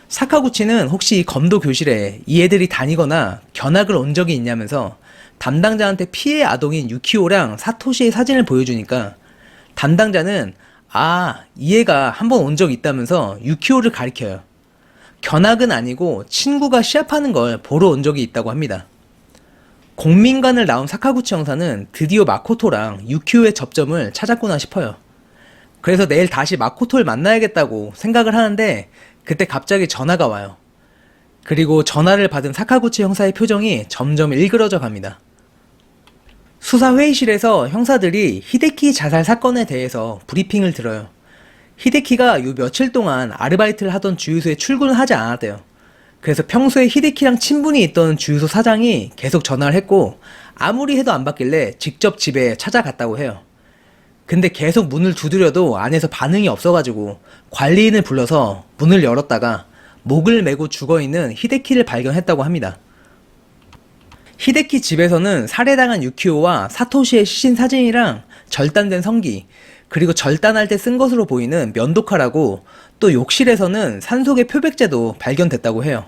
Speaker 1: 사카구치는 혹시 이 검도 교실에 이 애들이 다니거나 견학을 온 적이 있냐면서 담당자한테 피해 아동인 유키오랑 사토시의 사진을 보여주니까 담당자는 이 애가 한번 온 적이 있다면서 유키오를 가리켜요. 견학은 아니고 친구가 시합하는 걸 보러 온 적이 있다고 합니다. 공민관을 나온 사카구치 형사는 드디어 마코토랑 유키오의 접점을 찾았구나 싶어요. 그래서 내일 다시 마코토를 만나야겠다고 생각을 하는데 그때 갑자기 전화가 와요. 그리고 전화를 받은 사카구치 형사의 표정이 점점 일그러져 갑니다. 수사 회의실에서 형사들이 히데키 자살 사건에 대해서 브리핑을 들어요. 히데키가 요 며칠 동안 아르바이트를 하던 주유소에 출근을 하지 않았대요. 그래서 평소에 히데키랑 친분이 있던 주유소 사장이 계속 전화를 했고 아무리 해도 안 받길래 직접 집에 찾아갔다고 해요. 근데 계속 문을 두드려도 안에서 반응이 없어가지고 관리인을 불러서 문을 열었다가 목을 메고 죽어있는 히데키를 발견했다고 합니다. 히데키 집에서는 살해당한 유키오와 사토시의 시신 사진이랑 절단된 성기, 그리고 절단할 때 쓴 것으로 보이는 면도칼하고 또 욕실에서는 산속의 표백제도 발견됐다고 해요.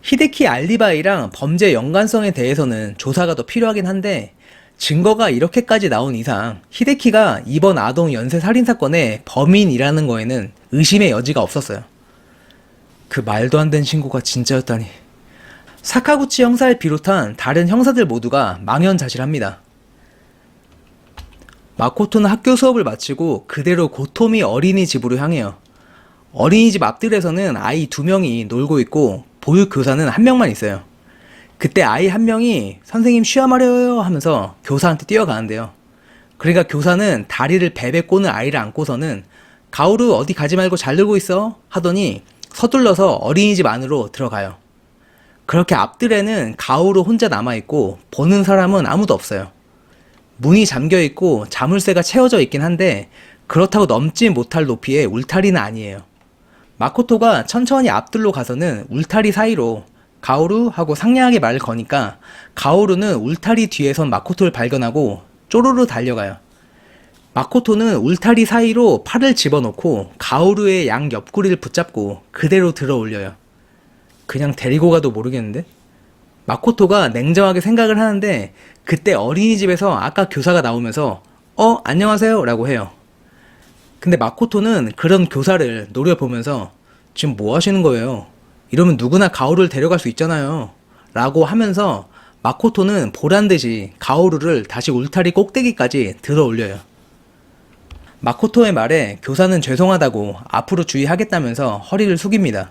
Speaker 1: 히데키 알리바이랑 범죄 연관성에 대해서는 조사가 더 필요하긴 한데 증거가 이렇게까지 나온 이상 히데키가 이번 아동 연쇄 살인 사건의 범인이라는 거에는 의심의 여지가 없었어요. 그 말도 안 되는 신고가 진짜였다니. 사카구치 형사를 비롯한 다른 형사들 모두가 망연자실합니다. 마코토는 학교 수업을 마치고 그대로 고토미 어린이집으로 향해요. 어린이집 앞뜰에서는 아이 2명이 놀고 있고 보육교사는 1명만 있어요. 그때 아이 1명이 선생님 쉬어마려요 하면서 교사한테 뛰어가는데요. 그러니까 교사는 다리를 베베 꼬는 아이를 안고서는 가오루 어디 가지 말고 잘 놀고 있어 하더니 서둘러서 어린이집 안으로 들어가요. 그렇게 앞뜰에는 가오루 혼자 남아있고 보는 사람은 아무도 없어요. 문이 잠겨있고 자물쇠가 채워져 있긴 한데 그렇다고 넘지 못할 높이의 울타리는 아니에요. 마코토가 천천히 앞뜰로 가서는 울타리 사이로 가오루 하고 상냥하게 말을 거니까 가오루는 울타리 뒤에 선 마코토를 발견하고 쪼르르 달려가요. 마코토는 울타리 사이로 팔을 집어넣고 가오루의 양 옆구리를 붙잡고 그대로 들어 올려요. 그냥 데리고 가도 모르겠는데? 마코토가 냉정하게 생각을 하는데 그때 어린이집에서 아까 교사가 나오면서 안녕하세요 라고 해요. 근데 마코토는 그런 교사를 노려보면서 지금 뭐 하시는 거예요? 이러면 누구나 가오루를 데려갈 수 있잖아요 라고 하면서 마코토는 보란듯이 가오루를 다시 울타리 꼭대기까지 들어 올려요. 마코토의 말에 교사는 죄송하다고 앞으로 주의하겠다면서 허리를 숙입니다.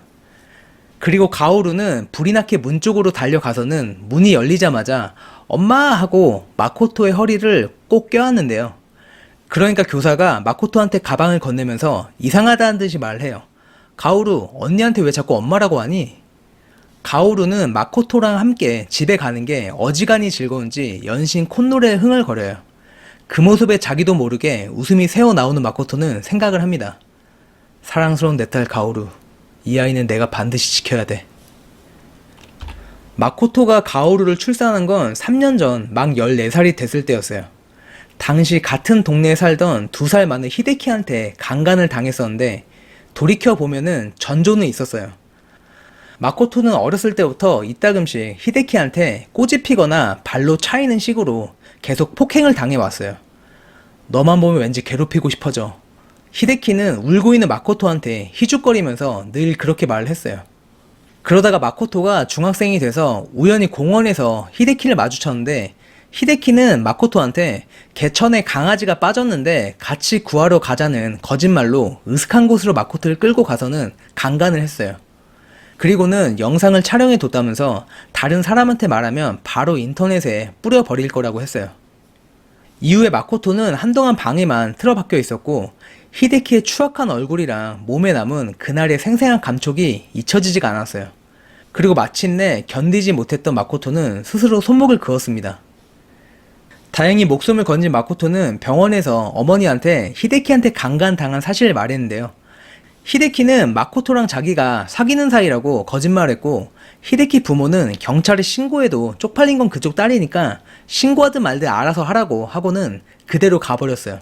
Speaker 1: 그리고 가오루는 불이 나게 문 쪽으로 달려가서는 문이 열리자마자 엄마 하고 마코토의 허리를 꼭 껴안는데요. 그러니까 교사가 마코토한테 가방을 건네면서 이상하다는 듯이 말해요. 가오루, 언니한테 왜 자꾸 엄마라고 하니? 가오루는 마코토랑 함께 집에 가는 게 어지간히 즐거운지 연신 콧노래에 흥얼거려요. 그 모습에 자기도 모르게 웃음이 새어나오는 마코토는 생각을 합니다. 사랑스러운 내 딸 가오루, 이 아이는 내가 반드시 지켜야 돼. 마코토가 가오루를 출산한 건 3년 전 막 14살이 됐을 때였어요. 당시 같은 동네에 살던 2살 많은 히데키한테 강간을 당했었는데 돌이켜보면은 전조는 있었어요. 마코토는 어렸을 때부터 이따금씩 히데키한테 꼬집히거나 발로 차이는 식으로 계속 폭행을 당해왔어요. 너만 보면 왠지 괴롭히고 싶어져. 히데키는 울고 있는 마코토한테 희죽거리면서 늘 그렇게 말을 했어요. 그러다가 마코토가 중학생이 돼서 우연히 공원에서 히데키를 마주쳤는데 히데키는 마코토한테 개천에 강아지가 빠졌는데 같이 구하러 가자는 거짓말로 으슥한 곳으로 마코토를 끌고 가서는 강간을 했어요. 그리고는 영상을 촬영해 뒀다면서 다른 사람한테 말하면 바로 인터넷에 뿌려버릴 거라고 했어요. 이후에 마코토는 한동안 방에만 틀어박혀 있었고 히데키의 추악한 얼굴이랑 몸에 남은 그날의 생생한 감촉이 잊혀지지가 않았어요. 그리고 마침내 견디지 못했던 마코토는 스스로 손목을 그었습니다. 다행히 목숨을 건진 마코토는 병원에서 어머니한테 히데키한테 강간당한 사실을 말했는데요. 히데키는 마코토랑 자기가 사귀는 사이라고 거짓말했고 히데키 부모는 경찰에 신고해도 쪽팔린 건 그쪽 딸이니까 신고하든 말든 알아서 하라고 하고는 그대로 가버렸어요.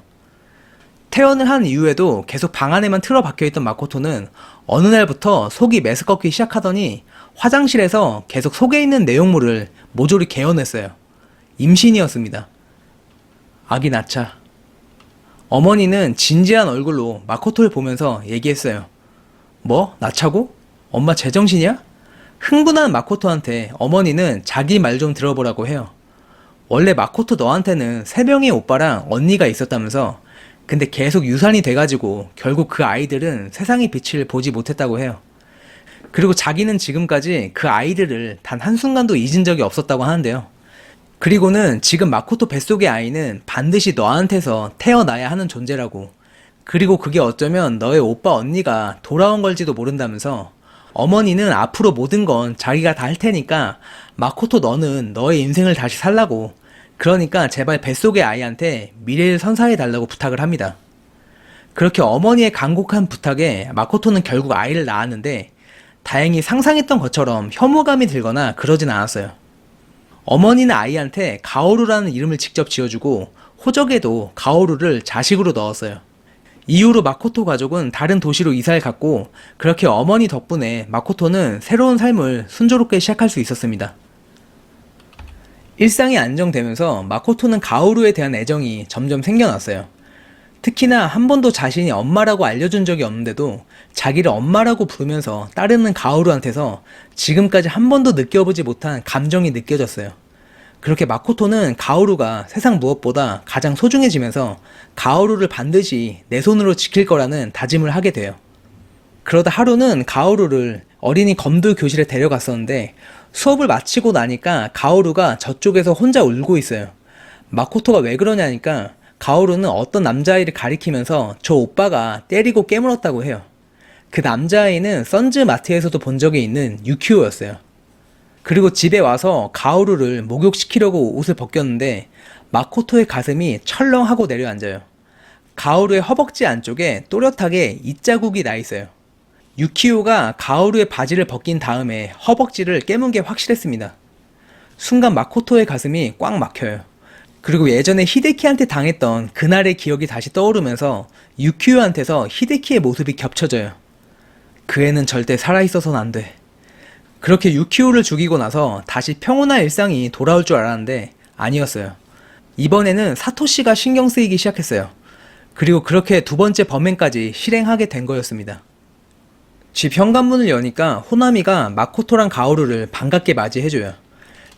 Speaker 1: 퇴원을 한 이후에도 계속 방 안에만 틀어박혀있던 마코토는 어느 날부터 속이 메스껍기 시작하더니 화장실에서 계속 속에 있는 내용물을 모조리 개어냈어요. 임신이었습니다. 아기 낳자. 어머니는 진지한 얼굴로 마코토를 보면서 얘기했어요. 뭐? 낳자고? 엄마 제정신이야? 흥분한 마코토한테 어머니는 자기 말 좀 들어보라고 해요. 원래 마코토 너한테는 3명의 오빠랑 언니가 있었다면서 근데 계속 유산이 돼가지고 결국 그 아이들은 세상의 빛을 보지 못했다고 해요. 그리고 자기는 지금까지 그 아이들을 단 한순간도 잊은 적이 없었다고 하는데요. 그리고는 지금 마코토 뱃속의 아이는 반드시 너한테서 태어나야 하는 존재라고. 그리고 그게 어쩌면 너의 오빠 언니가 돌아온 걸지도 모른다면서 어머니는 앞으로 모든 건 자기가 다 할 테니까 마코토 너는 너의 인생을 다시 살라고. 그러니까 제발 뱃속의 아이한테 미래를 선사해 달라고 부탁을 합니다. 그렇게 어머니의 간곡한 부탁에 마코토는 결국 아이를 낳았는데 다행히 상상했던 것처럼 혐오감이 들거나 그러진 않았어요. 어머니는 아이한테 가오루라는 이름을 직접 지어주고 호적에도 가오루를 자식으로 넣었어요. 이후로 마코토 가족은 다른 도시로 이사를 갔고 그렇게 어머니 덕분에 마코토는 새로운 삶을 순조롭게 시작할 수 있었습니다. 일상이 안정되면서 마코토는 가오루에 대한 애정이 점점 생겨났어요. 특히나 한 번도 자신이 엄마라고 알려준 적이 없는데도 자기를 엄마라고 부르면서 따르는 가오루한테서 지금까지 한 번도 느껴보지 못한 감정이 느껴졌어요. 그렇게 마코토는 가오루가 세상 무엇보다 가장 소중해지면서 가오루를 반드시 내 손으로 지킬 거라는 다짐을 하게 돼요. 그러다 하루는 가오루를 어린이 검도 교실에 데려갔었는데 수업을 마치고 나니까 가오루가 저쪽에서 혼자 울고 있어요. 마코토가 왜 그러냐니까 가오루는 어떤 남자아이를 가리키면서 저 오빠가 때리고 깨물었다고 해요. 그 남자아이는 선즈 마트에서도 본 적이 있는 유키오였어요. 그리고 집에 와서 가오루를 목욕시키려고 옷을 벗겼는데 마코토의 가슴이 철렁하고 내려앉아요. 가오루의 허벅지 안쪽에 또렷하게 이자국이 나 있어요. 유키오가 가오루의 바지를 벗긴 다음에 허벅지를 깨문 게 확실했습니다. 순간 마코토의 가슴이 꽉 막혀요. 그리고 예전에 히데키한테 당했던 그날의 기억이 다시 떠오르면서 유키오한테서 히데키의 모습이 겹쳐져요. 그 애는 절대 살아있어서는 안 돼. 그렇게 유키오를 죽이고 나서 다시 평온한 일상이 돌아올 줄 알았는데 아니었어요. 이번에는 사토시가 신경 쓰이기 시작했어요. 그리고 그렇게 두 번째 범행까지 실행하게 된 거였습니다. 집 현관문을 여니까 호나미가 마코토랑 가오루를 반갑게 맞이해줘요.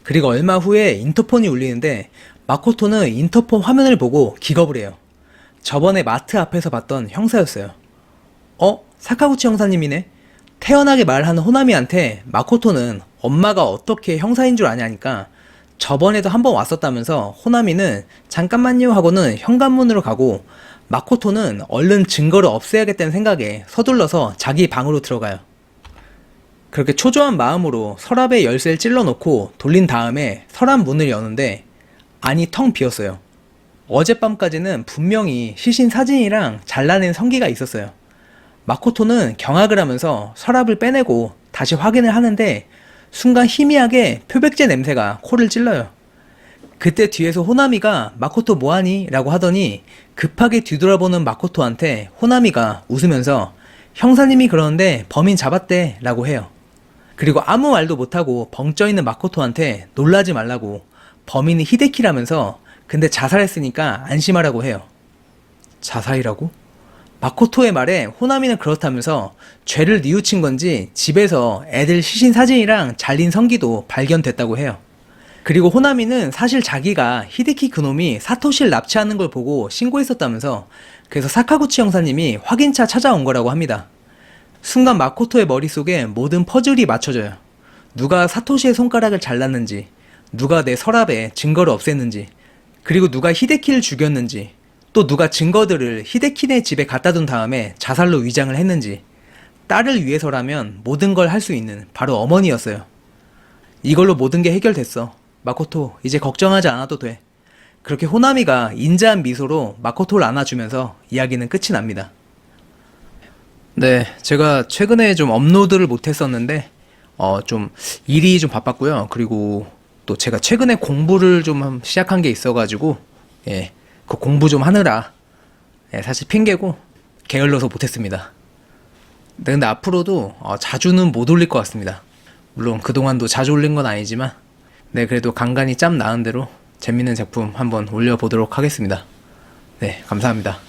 Speaker 1: 그리고 얼마 후에 인터폰이 울리는데 마코토는 인터폰 화면을 보고 기겁을 해요. 저번에 마트 앞에서 봤던 형사였어요. 사카구치 형사님이네? 태연하게 말하는 호나미한테 마코토는 엄마가 어떻게 형사인 줄 아냐니까 저번에도 한번 왔었다면서 호나미는 잠깐만요 하고는 현관문으로 가고 마코토는 얼른 증거를 없애야겠다는 생각에 서둘러서 자기 방으로 들어가요. 그렇게 초조한 마음으로 서랍에 열쇠를 찔러놓고 돌린 다음에 서랍 문을 여는데 안이 텅 비었어요. 어젯밤까지는 분명히 시신 사진이랑 잘라낸 성기가 있었어요. 마코토는 경악을 하면서 서랍을 빼내고 다시 확인을 하는데 순간 희미하게 표백제 냄새가 코를 찔러요. 그때 뒤에서 호나미가 마코토 뭐하니? 라고 하더니 급하게 뒤돌아보는 마코토한테 호나미가 웃으면서 형사님이 그러는데 범인 잡았대 라고 해요. 그리고 아무 말도 못하고 벙쪄있는 마코토한테 놀라지 말라고 범인이 히데키라면서 근데 자살했으니까 안심하라고 해요. 자살이라고? 마코토의 말에 호나미는 그렇다면서 죄를 뉘우친 건지 집에서 애들 시신 사진이랑 잘린 성기도 발견됐다고 해요. 그리고 호나미는 사실 자기가 히데키 그놈이 사토시를 납치하는 걸 보고 신고했었다면서 그래서 사카구치 형사님이 확인차 찾아온 거라고 합니다. 순간 마코토의 머릿속에 모든 퍼즐이 맞춰져요. 누가 사토시의 손가락을 잘랐는지, 누가 내 서랍에 증거를 없앴는지, 그리고 누가 히데키를 죽였는지, 또 누가 증거들을 히데키네 집에 갖다 둔 다음에 자살로 위장을 했는지, 딸을 위해서라면 모든 걸 할 수 있는 바로 어머니였어요. 이걸로 모든 게 해결됐어. 마코토, 이제 걱정하지 않아도 돼. 그렇게 호나미가 인자한 미소로 마코토를 안아주면서 이야기는 끝이 납니다. 네, 제가 최근에 좀 업로드를 못했었는데 좀 일이 좀 바빴고요. 그리고 또 제가 최근에 공부를 좀 시작한 게 있어가지고 그 공부 좀 하느라 사실 핑계고 게을러서 못했습니다. 네, 근데 앞으로도 자주는 못 올릴 것 같습니다. 물론 그동안도 자주 올린 건 아니지만 네, 그래도 간간히 짬 나은 대로 재밌는 작품 한번 올려보도록 하겠습니다. 네, 감사합니다.